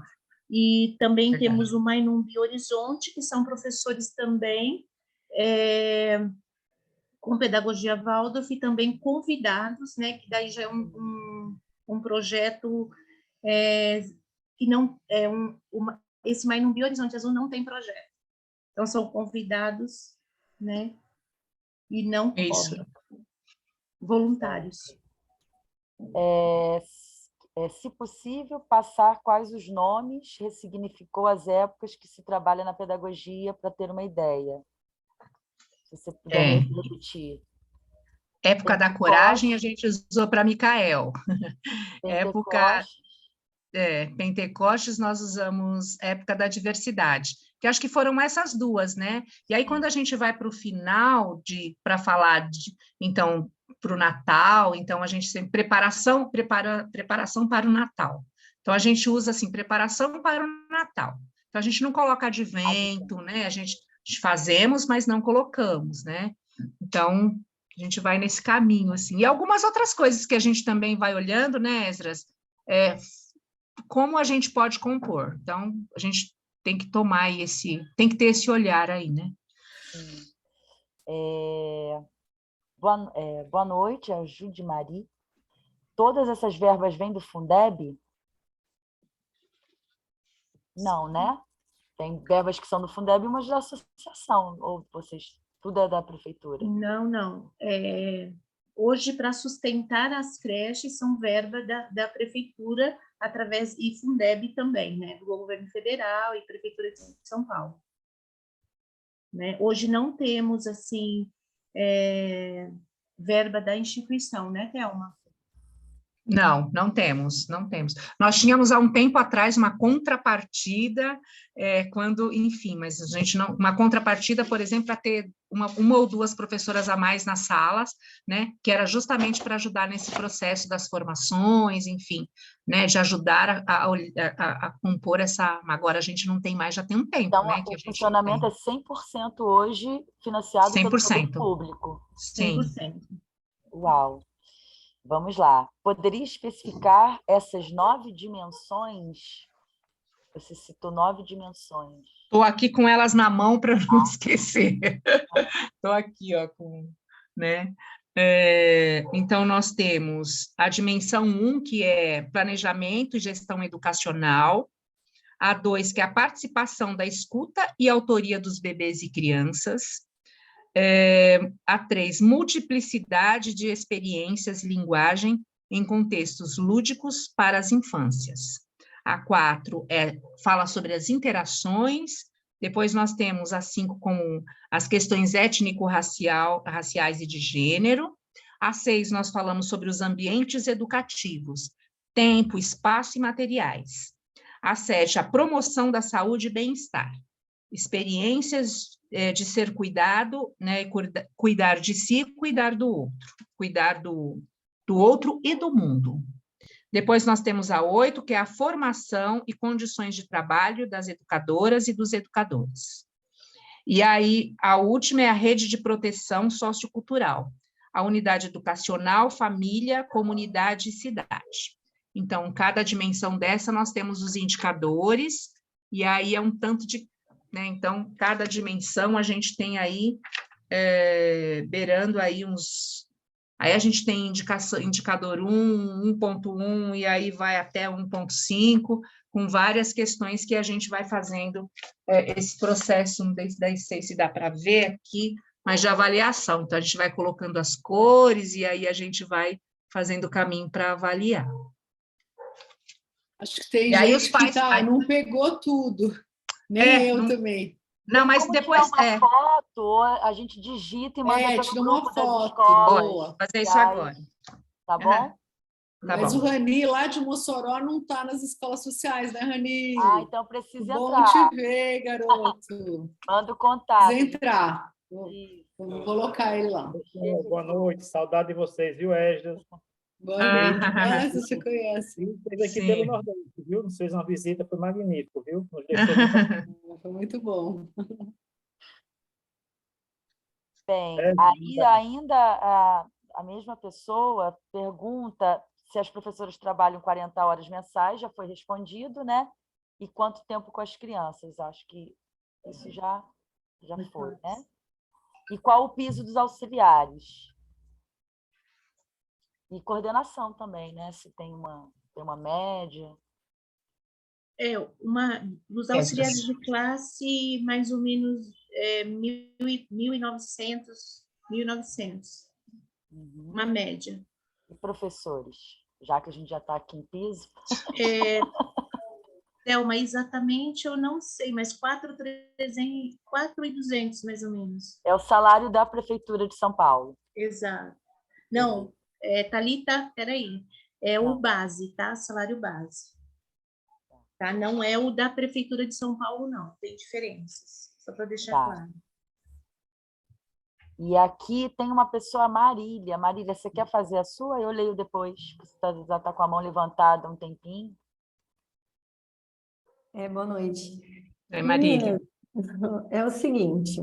E também temos o Mainumbi Horizonte, que são professores também... com pedagogia Waldorf e também convidados, né, que daí já é um projeto que não é esse Mainumbi Horizonte Azul não tem projeto, então são convidados, né, e não cobram, voluntários. Se possível, passar quais os nomes, ressignificou as épocas que se trabalha na pedagogia para ter uma ideia. Se você puder repetir. Época da coragem a gente usou para Micael. Pentecostes nós usamos época da diversidade. que acho que foram essas duas, né? E aí, quando a gente vai para o final, para falar, então, para o Natal, então, a gente tem preparação para o Natal. Então, a gente usa, assim, preparação para o Natal. Então, a gente não coloca advento, né? A gente fazemos, mas não colocamos, né? Então, a gente vai nesse caminho, assim. E algumas outras coisas que a gente também vai olhando, né, Esdras? Como a gente pode compor. Então, a gente tem que tomar tem que ter esse olhar aí, né? Sim. Boa noite, a Judimari. Todas essas verbas vêm do Fundeb? Não, né? Tem verbas que são do Fundeb e umas da associação, ou vocês, tudo é da prefeitura? Não. Hoje, para sustentar as creches, são verba da prefeitura, através, e Fundeb também, né? Do governo federal e prefeitura de São Paulo. Né? Hoje não temos, assim, verba da instituição, né, Thelma? Não temos. Nós tínhamos há um tempo atrás uma contrapartida, quando, enfim, mas a gente não, uma contrapartida, por exemplo, para ter uma ou duas professoras a mais nas salas, né, que era justamente para ajudar nesse processo das formações, enfim, né, de ajudar a compor essa. Agora a gente não tem mais, já tem um tempo, então, né, que o funcionamento é 100% hoje financiado 100%. pelo poder público. Sim. 100%. Uau! Vamos lá. Poderia especificar essas 9 dimensões? Você citou 9 dimensões. Estou aqui com elas na mão para não esquecer. Estou aqui, ó, né? Então, nós temos a dimensão 1, que é planejamento e gestão educacional. A 2, que é a participação da escuta e autoria dos bebês e crianças. A 3, multiplicidade de experiências e linguagem em contextos lúdicos para as infâncias. A 4 fala sobre as interações. Depois nós temos a 5 como as questões étnico-raciais e de gênero. A 6 nós falamos sobre os ambientes educativos, tempo, espaço e materiais. A 7, a promoção da saúde e bem-estar. Experiências de ser cuidado, né, cuidar de si, cuidar do outro e do mundo. Depois nós temos a 8, que é a formação e condições de trabalho das educadoras e dos educadores. E aí, a última é a rede de proteção sociocultural, a unidade educacional, família, comunidade e cidade. Então, cada dimensão dessa, nós temos os indicadores, e aí é um tanto de... Né? Então, cada dimensão a gente tem aí, beirando aí uns... Aí a gente tem indicador 1, 1.1, e aí vai até 1.5, com várias questões que a gente vai fazendo esse processo, não sei se dá para ver aqui, mas de avaliação. Então, a gente vai colocando as cores, e aí a gente vai fazendo o caminho para avaliar. Acho que tem gente que não pegou tudo. Nem eu também. Não, mas depois... uma foto, a gente digita e manda tira uma foto. Boa. Fazer isso agora. Tá bom? Mas o Rani, lá de Mossoró, não está nas escolas sociais, né, Rani? Então precisa entrar. Bom te ver, garoto. Manda o contato. Precisa entrar. Vou colocar ele lá. Boa noite, saudade de vocês, viu, Esdras? Boa noite. Você conhece. Esteve aqui pelo Nordeste, viu? Nos fez uma visita, foi magnífico, viu? Nos deixou Foi muito bom. Bem, aí ainda a mesma pessoa pergunta se as professoras trabalham 40 horas mensais, já foi respondido, né? E quanto tempo com as crianças? Acho que isso já foi, né? E qual o piso dos auxiliares? E coordenação também, né? Se tem uma média. Os auxiliares de classe, mais ou menos 1.900. Uma média. E professores? Já que a gente já está aqui em piso. Thelma, exatamente eu não sei, mas 4.200, mais ou menos. É o salário da Prefeitura de São Paulo. Exato. Não, Thalita, peraí. O base, tá? Salário base. tá? Não é o da Prefeitura de São Paulo, não, tem diferenças, só para deixar claro. E aqui tem uma pessoa, Marília. Marília, você quer fazer a sua? Eu leio depois, você já está com a mão levantada há um tempinho. Boa noite. Marília. É o seguinte,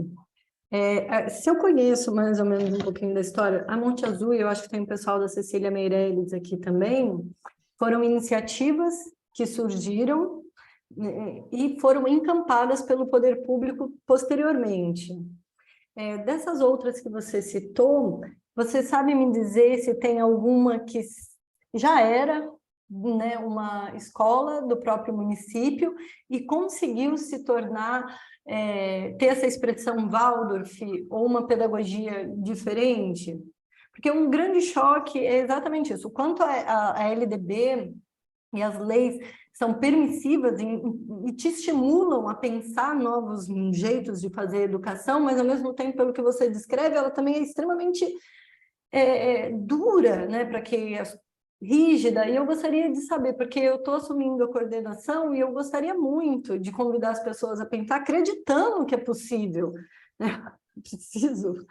se eu conheço mais ou menos um pouquinho da história, a Monte Azul, e eu acho que tem o pessoal da Cecília Meirelles aqui também, foram iniciativas que surgiram e foram encampadas pelo poder público posteriormente. Dessas outras que você citou, você sabe me dizer se tem alguma que já era, né, uma escola do próprio município e conseguiu se tornar, ter essa expressão Waldorf ou uma pedagogia diferente? Porque um grande choque é exatamente isso. O quanto a LDB e as leis são permissivas e te estimulam a pensar novos jeitos de fazer educação, mas, ao mesmo tempo, pelo que você descreve, ela também é extremamente dura, né, para que rígida, e eu gostaria de saber, porque eu estou assumindo a coordenação e eu gostaria muito de convidar as pessoas a pensar acreditando que é possível, né? Preciso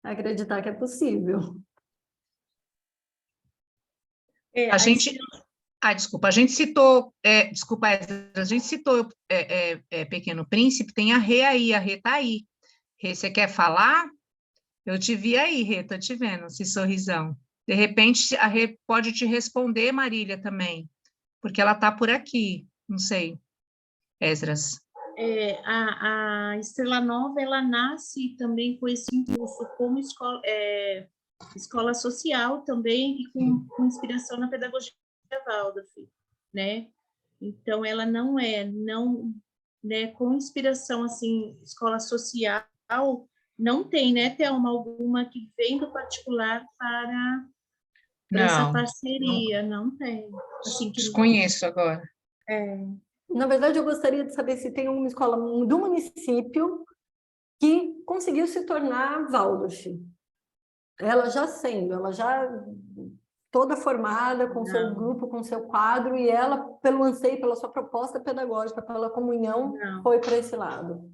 acreditar que é possível. Desculpa, a gente citou, a gente citou Pequeno Príncipe, tem a Rê aí, a Rê está aí. Rê, você quer falar? Eu te vi aí, Rê, estou te vendo, esse sorrisão. De repente, a Rê pode te responder, Marília, também, porque ela está por aqui, não sei, Esdras. A Estrela Nova, ela nasce também com esse impulso como escola social também e com inspiração na pedagogia Waldorf, né? Então, ela não, né, com inspiração, assim, escola social, não tem, né, Thelma, alguma que vem do particular para essa parceria, não tem. Assim, desconheço agora. Na verdade, eu gostaria de saber se tem uma escola do município que conseguiu se tornar Waldorf. Ela já toda formada, com seu grupo, com seu quadro, e ela, pelo anseio, pela sua proposta pedagógica, pela comunhão, foi para esse lado.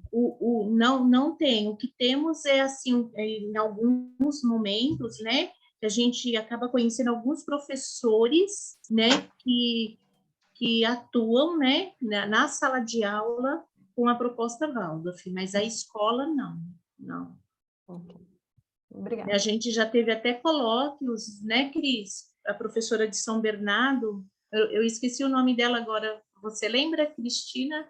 Não tem. O que temos é, assim, em alguns momentos, né, que a gente acaba conhecendo alguns professores, né, que atuam, né, na sala de aula com a proposta Waldorf, mas a escola não. Okay. Obrigada. A gente já teve até colóquios, né, Cris? A professora de São Bernardo, eu esqueci o nome dela agora, você lembra, Cristina?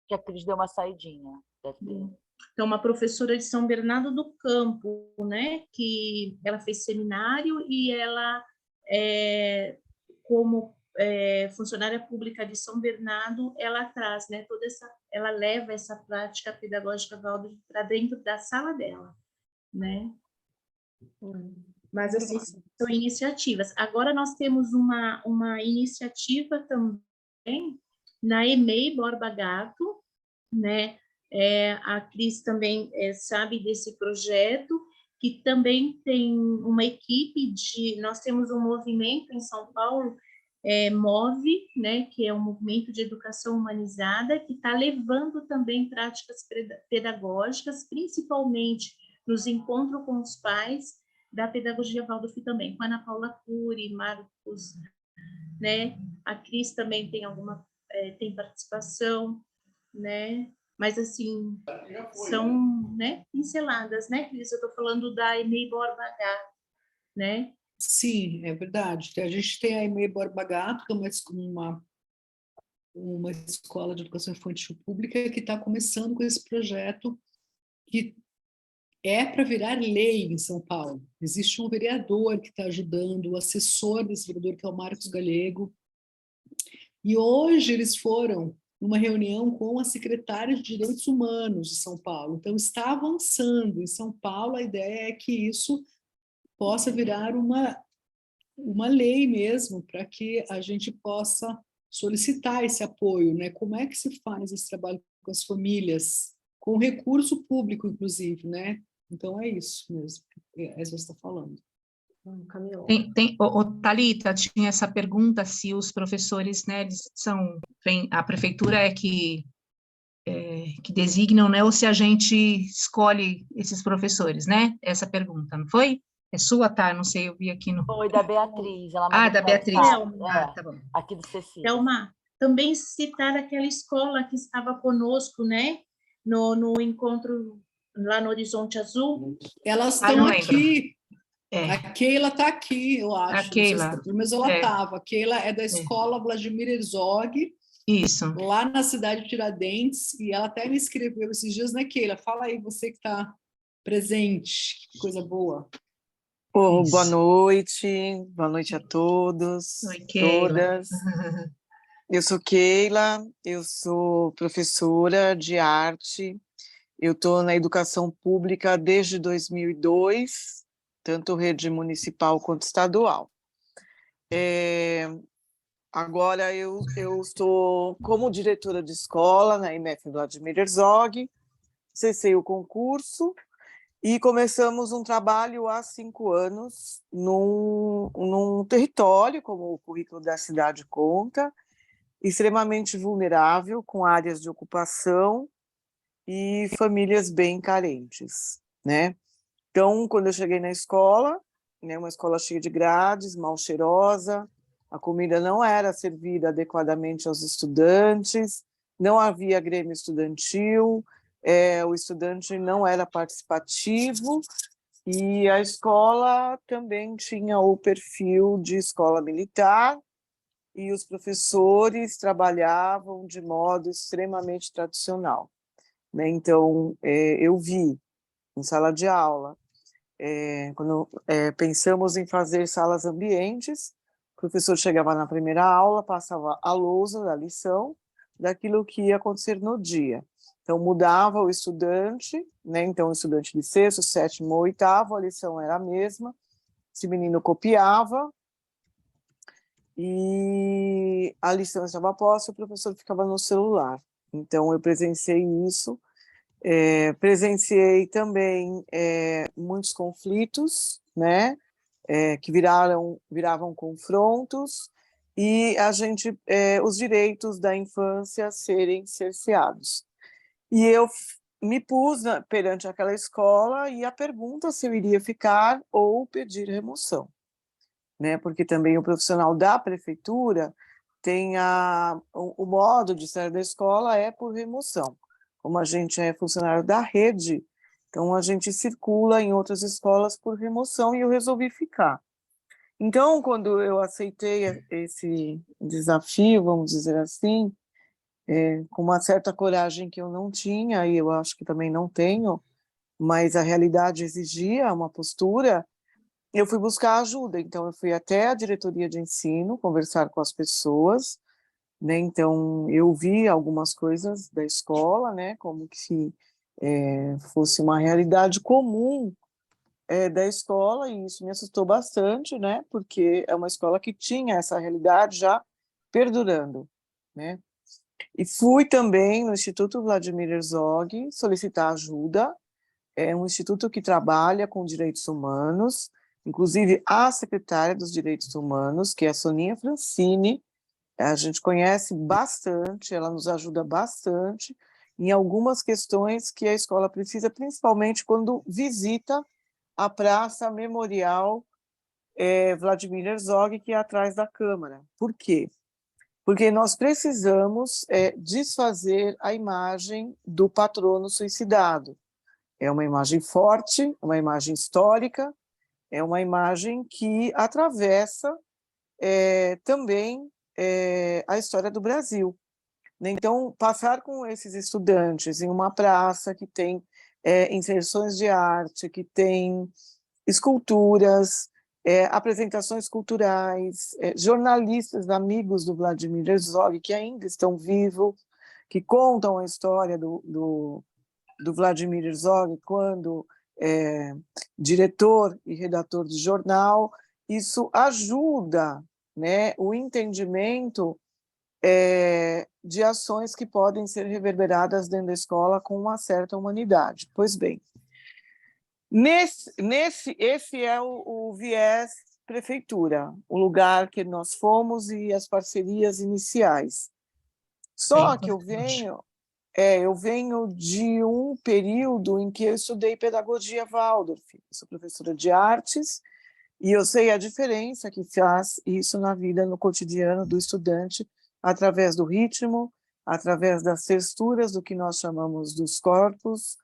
Que a Cris deu uma saidinha, deve ter. Então, uma professora de São Bernardo do Campo, né, que ela fez seminário e ela, como funcionária pública de São Bernardo, ela traz, né, ela leva essa prática pedagógica Waldorf para dentro da sala dela, né? Mas, assim, são iniciativas. Agora, nós temos uma iniciativa também na EMEI Borba Gato, né? A Cris também sabe desse projeto, que também tem uma equipe nós temos um movimento em São Paulo, MOVE, né, que é um movimento de educação humanizada, que está levando também práticas pedagógicas, principalmente nos encontros com os pais da pedagogia Waldorf também, com a Ana Paula Cury, Marcos, né? A Cris também tem participação, né? Mas, assim, são, né, pinceladas, né, Cris? Eu estou falando da EMEI Borba Gato, né? Sim, é verdade. A gente tem a EMEI Borba Gato, que é uma escola de educação infantil pública que está começando com esse projeto que é para virar lei em São Paulo. Existe um vereador que está ajudando, o assessor desse vereador, que é o Marcos Galego, e hoje eles foram numa reunião com a secretária de Direitos Humanos de São Paulo. Então, está avançando em São Paulo. A ideia é que isso possa virar uma lei mesmo, para que a gente possa solicitar esse apoio, né? Como é que se faz esse trabalho com as famílias, com recurso público, inclusive, né? Então, é isso mesmo que a Esdras está falando. Camila. Thalita, tinha essa pergunta se os professores, né, eles a prefeitura é que designam, né, ou se a gente escolhe esses professores, né? Essa pergunta, não foi? É sua, tá? Não sei, eu vi aqui no... Foi da Beatriz, ela mandou da Beatriz. mensagem. Tá bom. Aqui do Cecília. Thelma, também citar aquela escola que estava conosco, né? No encontro lá no Horizonte Azul. Elas não estão lembro. aqui. É. A Keila está aqui, eu acho. A Keila. Pelo menos ela estava. A Keila é da escola Vladimir Herzog. Isso. Lá na cidade de Tiradentes. E ela até me escreveu esses dias, né, Keila? Fala aí, você que está presente. Que coisa boa. Boa noite a todos, Oi, Keila. todas. Eu sou Keila, eu sou professora de arte, eu estou na educação pública desde 2002, tanto rede municipal quanto estadual. Agora eu estou como diretora de escola na IMF Vladimir Herzog, cessei o concurso, e começamos um trabalho há 5 anos num território, como o currículo da cidade conta, extremamente vulnerável, com áreas de ocupação e famílias bem carentes, né? Então, quando eu cheguei na escola, né, uma escola cheia de grades, mal cheirosa, a comida não era servida adequadamente aos estudantes, não havia grêmio estudantil, o estudante não era participativo e a escola também tinha o perfil de escola militar e os professores trabalhavam de modo extremamente tradicional, né? Então, eu vi em sala de aula, quando pensamos em fazer salas ambientes, o professor chegava na primeira aula, passava a lousa da lição, daquilo que ia acontecer no dia. Então, mudava o estudante, né? Então, o estudante de 6º, 7º ou 8º, a lição era a mesma, esse menino copiava, e a lição estava posta, o professor ficava no celular. Então, eu presenciei isso, presenciei também muitos conflitos, né? Que viravam confrontos, e os direitos da infância serem cerceados. E eu me pus perante aquela escola e a pergunta se eu iria ficar ou pedir remoção, né? Porque também o profissional da prefeitura tem o modo de sair da escola por remoção. Como a gente é funcionário da rede, então a gente circula em outras escolas por remoção e eu resolvi ficar. Então, quando eu aceitei esse desafio, vamos dizer assim, com uma certa coragem que eu não tinha, e eu acho que também não tenho, mas a realidade exigia uma postura, eu fui buscar ajuda. Então, eu fui até a diretoria de ensino, conversar com as pessoas, né? Então, eu vi algumas coisas da escola, né? Como que se fosse uma realidade comum da escola, e isso me assustou bastante, né? Porque é uma escola que tinha essa realidade já perdurando, né? E fui também no Instituto Vladimir Herzog solicitar ajuda. É um instituto que trabalha com direitos humanos, inclusive a secretária dos Direitos Humanos, que é a Soninha Francini, a gente conhece bastante, ela nos ajuda bastante em algumas questões que a escola precisa, principalmente quando visita a Praça Memorial Vladimir Herzog, que é atrás da Câmara. Por quê? Porque nós precisamos desfazer a imagem do patrono suicidado. É uma imagem forte, uma imagem histórica, é uma imagem que atravessa também a história do Brasil. Então, passar com esses estudantes em uma praça que tem inserções de arte, que tem esculturas, apresentações culturais, jornalistas amigos do Vladimir Herzog, que ainda estão vivos, que contam a história do Vladimir Herzog quando diretor e redator de jornal. Isso ajuda, né, o entendimento de ações que podem ser reverberadas dentro da escola com uma certa humanidade. Pois bem, Esse é o viés prefeitura, o lugar que nós fomos e as parcerias iniciais. Só que eu venho de um período em que eu estudei pedagogia Waldorf, eu sou professora de artes, e eu sei a diferença que faz isso na vida, no cotidiano do estudante, através do ritmo, através das texturas, do que nós chamamos dos corpos,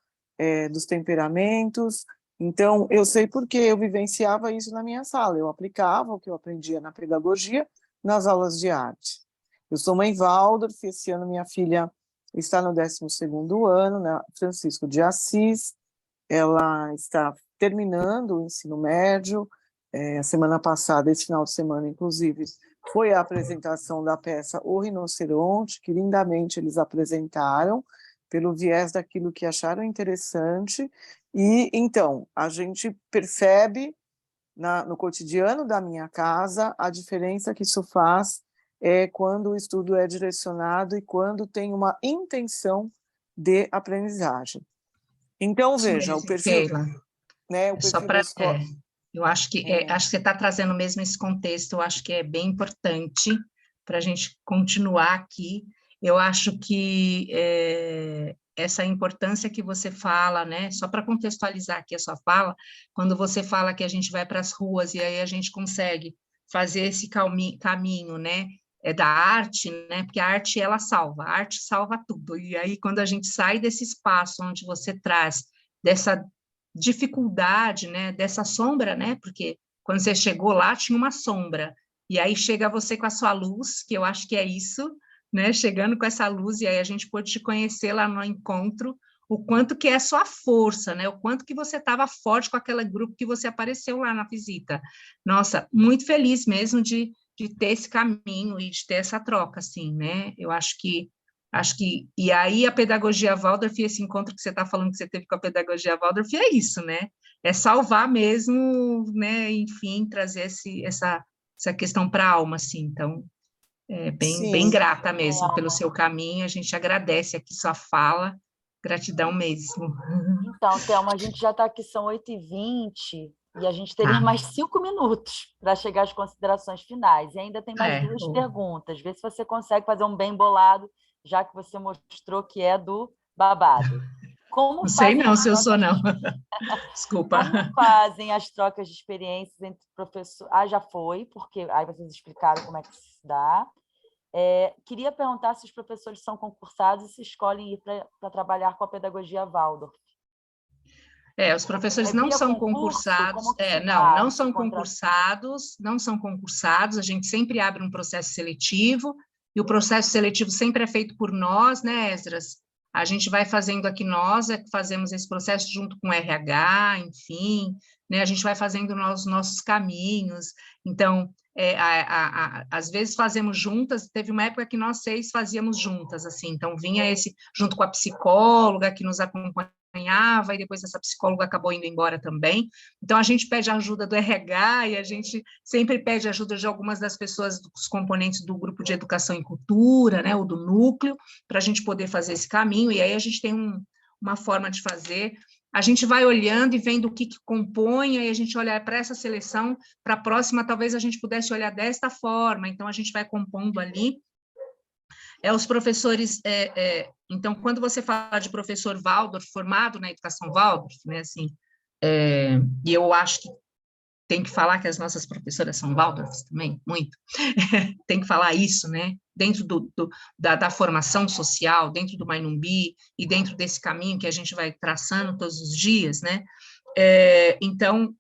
dos temperamentos. Então, eu sei porque eu vivenciava isso na minha sala, eu aplicava o que eu aprendia na pedagogia nas aulas de arte. Eu sou mãe Waldorf, esse ano minha filha está no 12º ano, na Francisco de Assis, ela está terminando o ensino médio, a semana passada, esse final de semana, inclusive, foi a apresentação da peça O Rinoceronte, que lindamente eles apresentaram, pelo viés daquilo que acharam interessante, e então, a gente percebe no cotidiano da minha casa a diferença que isso faz quando o estudo é direcionado e quando tem uma intenção de aprendizagem. Então, veja, o perfil... Keila, né, o perfil só para... eu acho que você está trazendo mesmo esse contexto, eu acho que é bem importante para a gente continuar aqui. Eu acho que essa importância que você fala, né, só para contextualizar aqui a sua fala, quando você fala que a gente vai para as ruas e aí a gente consegue fazer esse caminho, né, da arte, né, porque a arte a arte salva tudo, e aí quando a gente sai desse espaço onde você traz dessa dificuldade, né, dessa sombra, né, porque quando você chegou lá tinha uma sombra, e aí chega você com a sua luz, que eu acho que é isso, né, chegando com essa luz, e aí a gente pôde te conhecer lá no encontro, o quanto que é a sua força, né, o quanto que você estava forte com aquele grupo que você apareceu lá na visita. Nossa, muito feliz mesmo de ter esse caminho e de ter essa troca, assim, né, eu acho que, e aí a pedagogia Waldorf, esse encontro que você está falando que você teve com a pedagogia Waldorf, é isso, né, é salvar mesmo, né, enfim, trazer essa questão para a alma, assim, então, bem grata mesmo pelo seu caminho, a gente agradece aqui sua fala, gratidão mesmo. Então, Thelma, a gente já está aqui, são 8h20, e a gente teria mais 5 minutos para chegar às considerações finais, e ainda tem mais 2 perguntas, vê se você consegue fazer um bem bolado, já que você mostrou que é do babado. Não sei não se eu sou, não. Desculpa. Como fazem as trocas de experiências entre professores? Já foi, porque aí vocês explicaram como é que se dá. Queria perguntar se os professores são concursados e se escolhem ir para trabalhar com a pedagogia Waldorf. Os professores não são concursados, não são concursados, a gente sempre abre um processo seletivo, e o processo seletivo sempre é feito por nós, né, Esdras? A gente vai fazendo aqui, nós fazemos esse processo junto com o RH, enfim, né, a gente vai fazendo os nossos caminhos, então, às vezes fazemos juntas, teve uma época que nós 6 fazíamos juntas, assim, então vinha esse, junto com a psicóloga que nos acompanhava, e depois essa psicóloga acabou indo embora também, então a gente pede a ajuda do RH, e a gente sempre pede ajuda de algumas das pessoas, dos componentes do grupo de educação e cultura, né, ou do núcleo, para a gente poder fazer esse caminho, e aí a gente tem uma forma de fazer. A gente vai olhando e vendo o que compõe, e a gente olha para essa seleção, para a próxima, talvez a gente pudesse olhar desta forma, então a gente vai compondo ali. Os professores, então, quando você fala de professor Waldorf, formado na educação Waldorf, né, assim, e eu acho que tem que falar que as nossas professoras são Waldorfs também, muito, tem que falar isso, né, dentro da formação social, dentro do Mainumbi, e dentro desse caminho que a gente vai traçando todos os dias, né, então,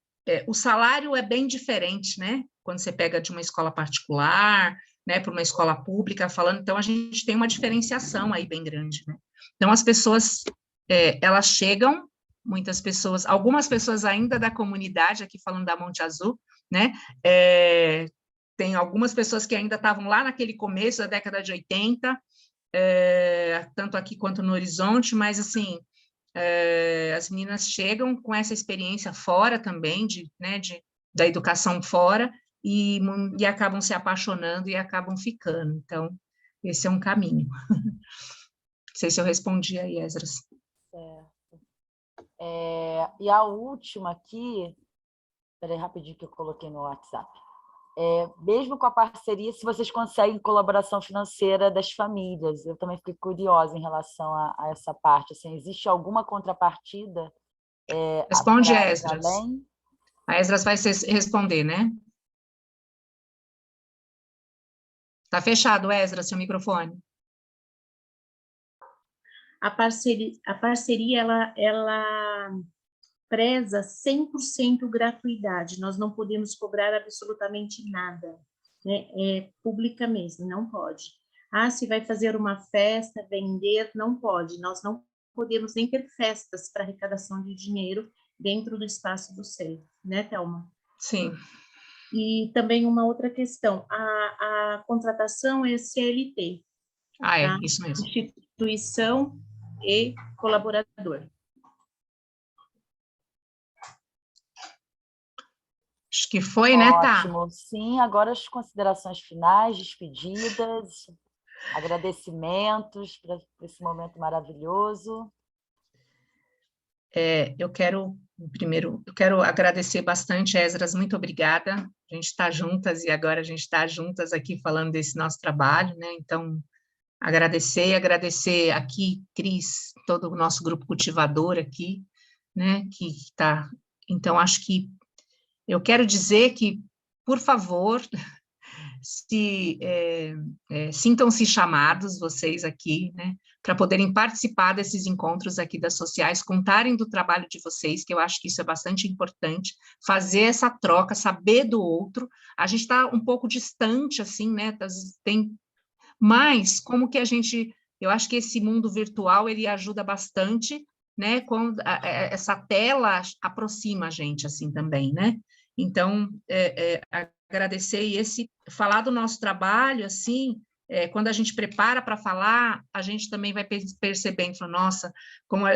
o salário é bem diferente, né, quando você pega de uma escola particular, né, para uma escola pública, falando, então a gente tem uma diferenciação aí bem grande, né, então as pessoas, elas chegam, muitas pessoas, algumas pessoas ainda da comunidade, aqui falando da Monte Azul, né, tem algumas pessoas que ainda estavam lá naquele começo da década de 80, tanto aqui quanto no Horizonte, mas, assim, as meninas chegam com essa experiência fora também, da educação fora, e acabam se apaixonando e acabam ficando, então, esse é um caminho. Não sei se eu respondi aí, Esdras. E a última aqui, espera aí rapidinho que eu coloquei no WhatsApp. Mesmo com a parceria, se vocês conseguem colaboração financeira das famílias, eu também fiquei curiosa em relação a essa parte. Assim, existe alguma contrapartida? Responde, para Esdras. além? A Esdras vai responder, né? Está fechado, Esdras, seu microfone. A parceria ela preza 100% gratuidade, nós não podemos cobrar absolutamente nada, né? É pública mesmo, não pode. Se vai fazer uma festa, vender, não pode, nós não podemos nem ter festas para arrecadação de dinheiro dentro do espaço do SEI, né, Thelma? Sim. E também uma outra questão, a contratação é CLT. É, tá? isso mesmo. Instituição e colaborador. Acho que foi, né, Tá? Ótimo. Sim, agora as considerações finais, despedidas, agradecimentos para esse momento maravilhoso. Eu quero agradecer bastante, Esdras, muito obrigada. A gente está juntas e agora a gente está juntas aqui falando desse nosso trabalho, né? Então, agradecer aqui, Cris, todo o nosso grupo cultivador aqui, né? Que está. Então, acho que eu quero dizer que, por favor, sintam-se chamados, vocês aqui, né, para poderem participar desses encontros aqui das sociais, contarem do trabalho de vocês, que eu acho que isso é bastante importante, fazer essa troca, saber do outro. A gente está um pouco distante, assim, né, mas como que eu acho que esse mundo virtual, ele ajuda bastante, né, quando essa tela aproxima a gente, assim, também, né? Então, agradecer e falar do nosso trabalho, assim, quando a gente prepara para falar, a gente também vai percebendo, nossa,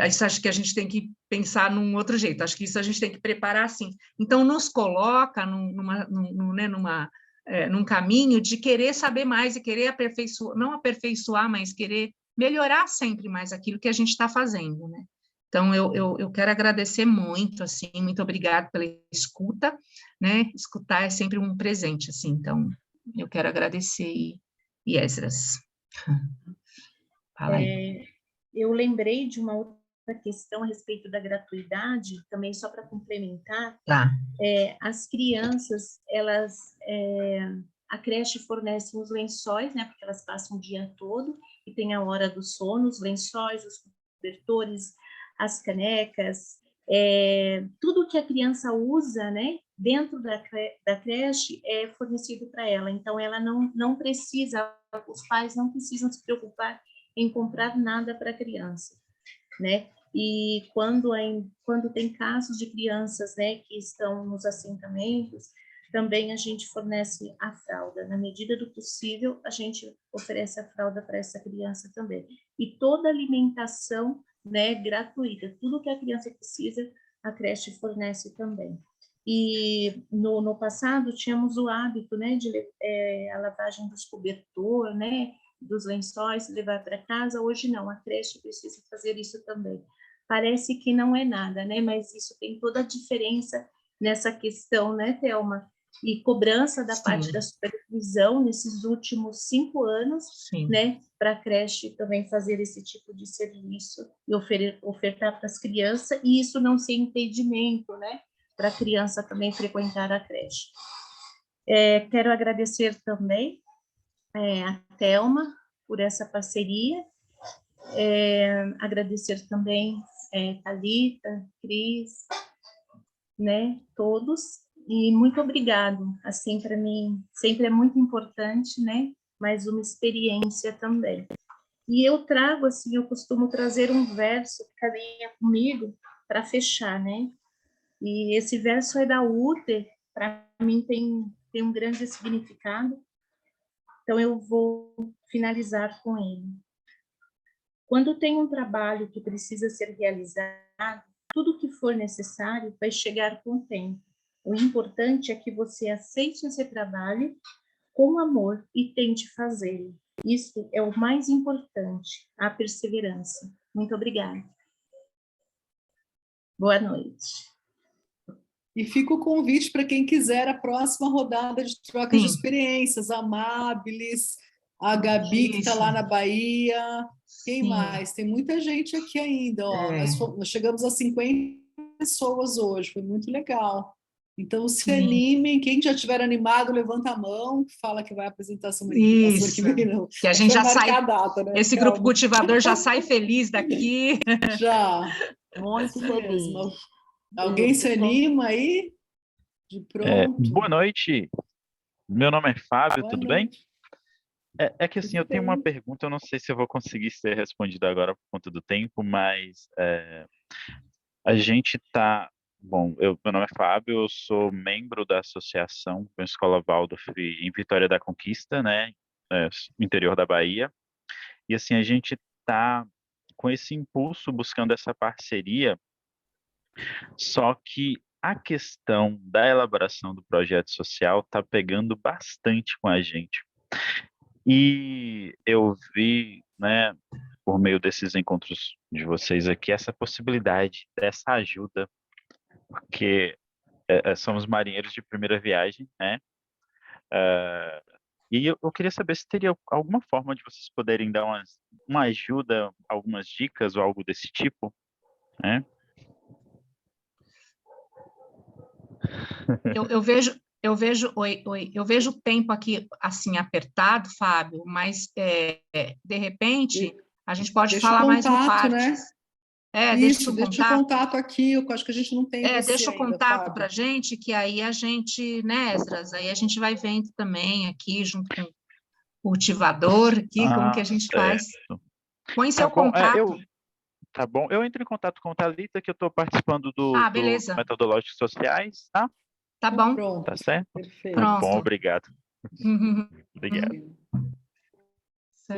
isso acho que a gente tem que pensar num outro jeito, acho que isso a gente tem que preparar assim. Então, nos coloca num caminho de querer saber mais e querer aperfeiçoar, não aperfeiçoar, mas querer melhorar sempre mais aquilo que a gente está fazendo, né? Então, eu quero agradecer muito, assim, muito obrigada pela escuta, né? Escutar é sempre um presente, assim, então, eu quero agradecer, e Esdras. Fala aí. Eu lembrei de uma outra questão a respeito da gratuidade, também só para complementar. Tá. As crianças, a creche fornece os lençóis, né? Porque elas passam o dia todo, e tem a hora do sono, os lençóis, os cobertores, as canecas, tudo que a criança usa, né, dentro da creche é fornecido para ela. Então, ela não precisa, os pais não precisam se preocupar em comprar nada para a criança, né? E quando tem casos de crianças, né, que estão nos assentamentos, também a gente fornece a fralda. Na medida do possível, a gente oferece a fralda para essa criança também. E toda alimentação, né, gratuita. Tudo que a criança precisa, a creche fornece também. E no passado tínhamos o hábito, né, de a lavagem dos cobertores, né, dos lençóis, levar para casa. Hoje não, a creche precisa fazer isso também. Parece que não é nada, né, mas isso tem toda a diferença nessa questão, né, Thelma? E cobrança da parte da supervisão nesses últimos 5 anos, né, para a creche também fazer esse tipo de serviço e ofertar para as crianças, e isso não ser impedimento, né, para a criança também frequentar a creche. Quero agradecer também a Thelma por essa parceria, agradecer também Thalita, Cris, né, todos. E muito obrigado, assim, para mim, sempre é muito importante, né, mais uma experiência também. E eu trago, assim, eu costumo trazer um verso que caminha comigo para fechar, né, e esse verso é da Uther, para mim tem um grande significado, então eu vou finalizar com ele. Quando tem um trabalho que precisa ser realizado, tudo que for necessário vai chegar com o tempo. O importante é que você aceite esse trabalho com amor e tente fazê-lo. Isso é o mais importante, a perseverança. Muito obrigada. Boa noite. E fica o convite para quem quiser a próxima rodada de troca de experiências, a Amabilis, a Gabi, que está lá na Bahia. Quem mais? Tem muita gente aqui ainda. Ó. Nós chegamos a 50 pessoas hoje, foi muito legal. Então, se animem. Quem já estiver animado, levanta a mão, fala que vai apresentar semana que vem. Não. Que a gente já sai. A data, né? Esse grupo cultivador já sai feliz daqui. Já. Muito feliz. Alguém se anima aí? De pronto. Boa noite. Meu nome é Fábio, tudo bem? É que assim, eu tenho uma pergunta, eu não sei se eu vou conseguir ser respondida agora por conta do tempo, mas a gente está... Bom, meu nome é Fábio, eu sou membro da associação da Escola Waldorf em Vitória da Conquista, né, no interior da Bahia, e assim, a gente está com esse impulso, buscando essa parceria, só que a questão da elaboração do projeto social está pegando bastante com a gente. E eu vi, né, por meio desses encontros de vocês aqui, essa possibilidade dessa ajuda, porque somos marinheiros de primeira viagem, né? E eu queria saber se teria alguma forma de vocês poderem dar uma ajuda, algumas dicas ou algo desse tipo, né? Eu vejo o tempo aqui assim apertado, Fábio, mas de repente a gente pode falar mais no parte. Né? Deixa o contato aqui, eu acho que a gente não tem deixa o ainda, contato para a gente, que aí a gente, né, Esdras, aí a gente vai vendo também aqui, junto com o cultivador, aqui, como que a gente faz. Põe seu contato. Tá bom, eu entro em contato com a Thalita, que eu estou participando do Metodológicos Sociais, tá? Tá bom. Pronto. Tá certo? Perfeito. Muito bom, obrigado. Obrigado.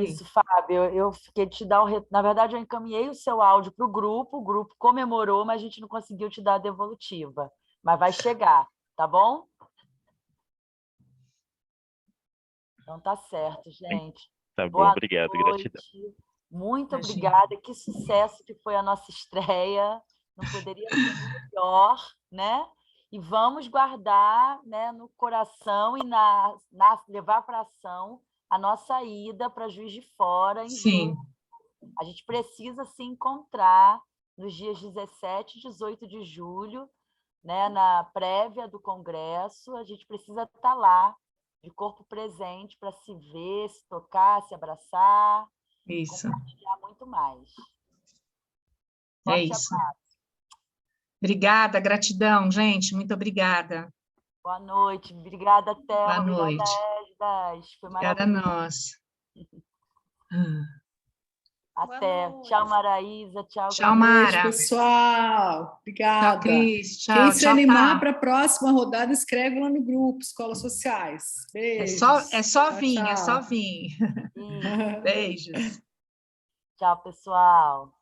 Isso, Fábio, eu fiquei te dar na verdade, eu encaminhei o seu áudio para o grupo comemorou, mas a gente não conseguiu te dar a devolutiva. Mas vai chegar, tá bom? Então tá certo, gente. Tá bom, obrigado, gratidão. Muito obrigada, que sucesso que foi a nossa estreia, não poderia ser melhor, né? E vamos guardar, né, no coração e levar para ação a nossa ida para Juiz de Fora em julho. A gente precisa se encontrar nos dias 17 e 18 de julho, né, na prévia do Congresso. A gente precisa estar lá, de corpo presente, para se ver, se tocar, se abraçar, compartilhar muito mais. Forte isso. Abraço. Obrigada, gratidão, gente, muito obrigada. Boa noite, obrigada, Thelma. Boa noite. Obrigada, Esdras. Foi maravilhoso. Obrigada a nós. Até. Tchau, Maraísa. Tchau, Mara. Boa noite, pessoal. Obrigada. Tchau, Cris. Tchau. Quem se animar para a próxima rodada, escreve lá no grupo, Escolas Sociais. Beijos. É só vir, tchau. é só vir. Beijos. Tchau, pessoal.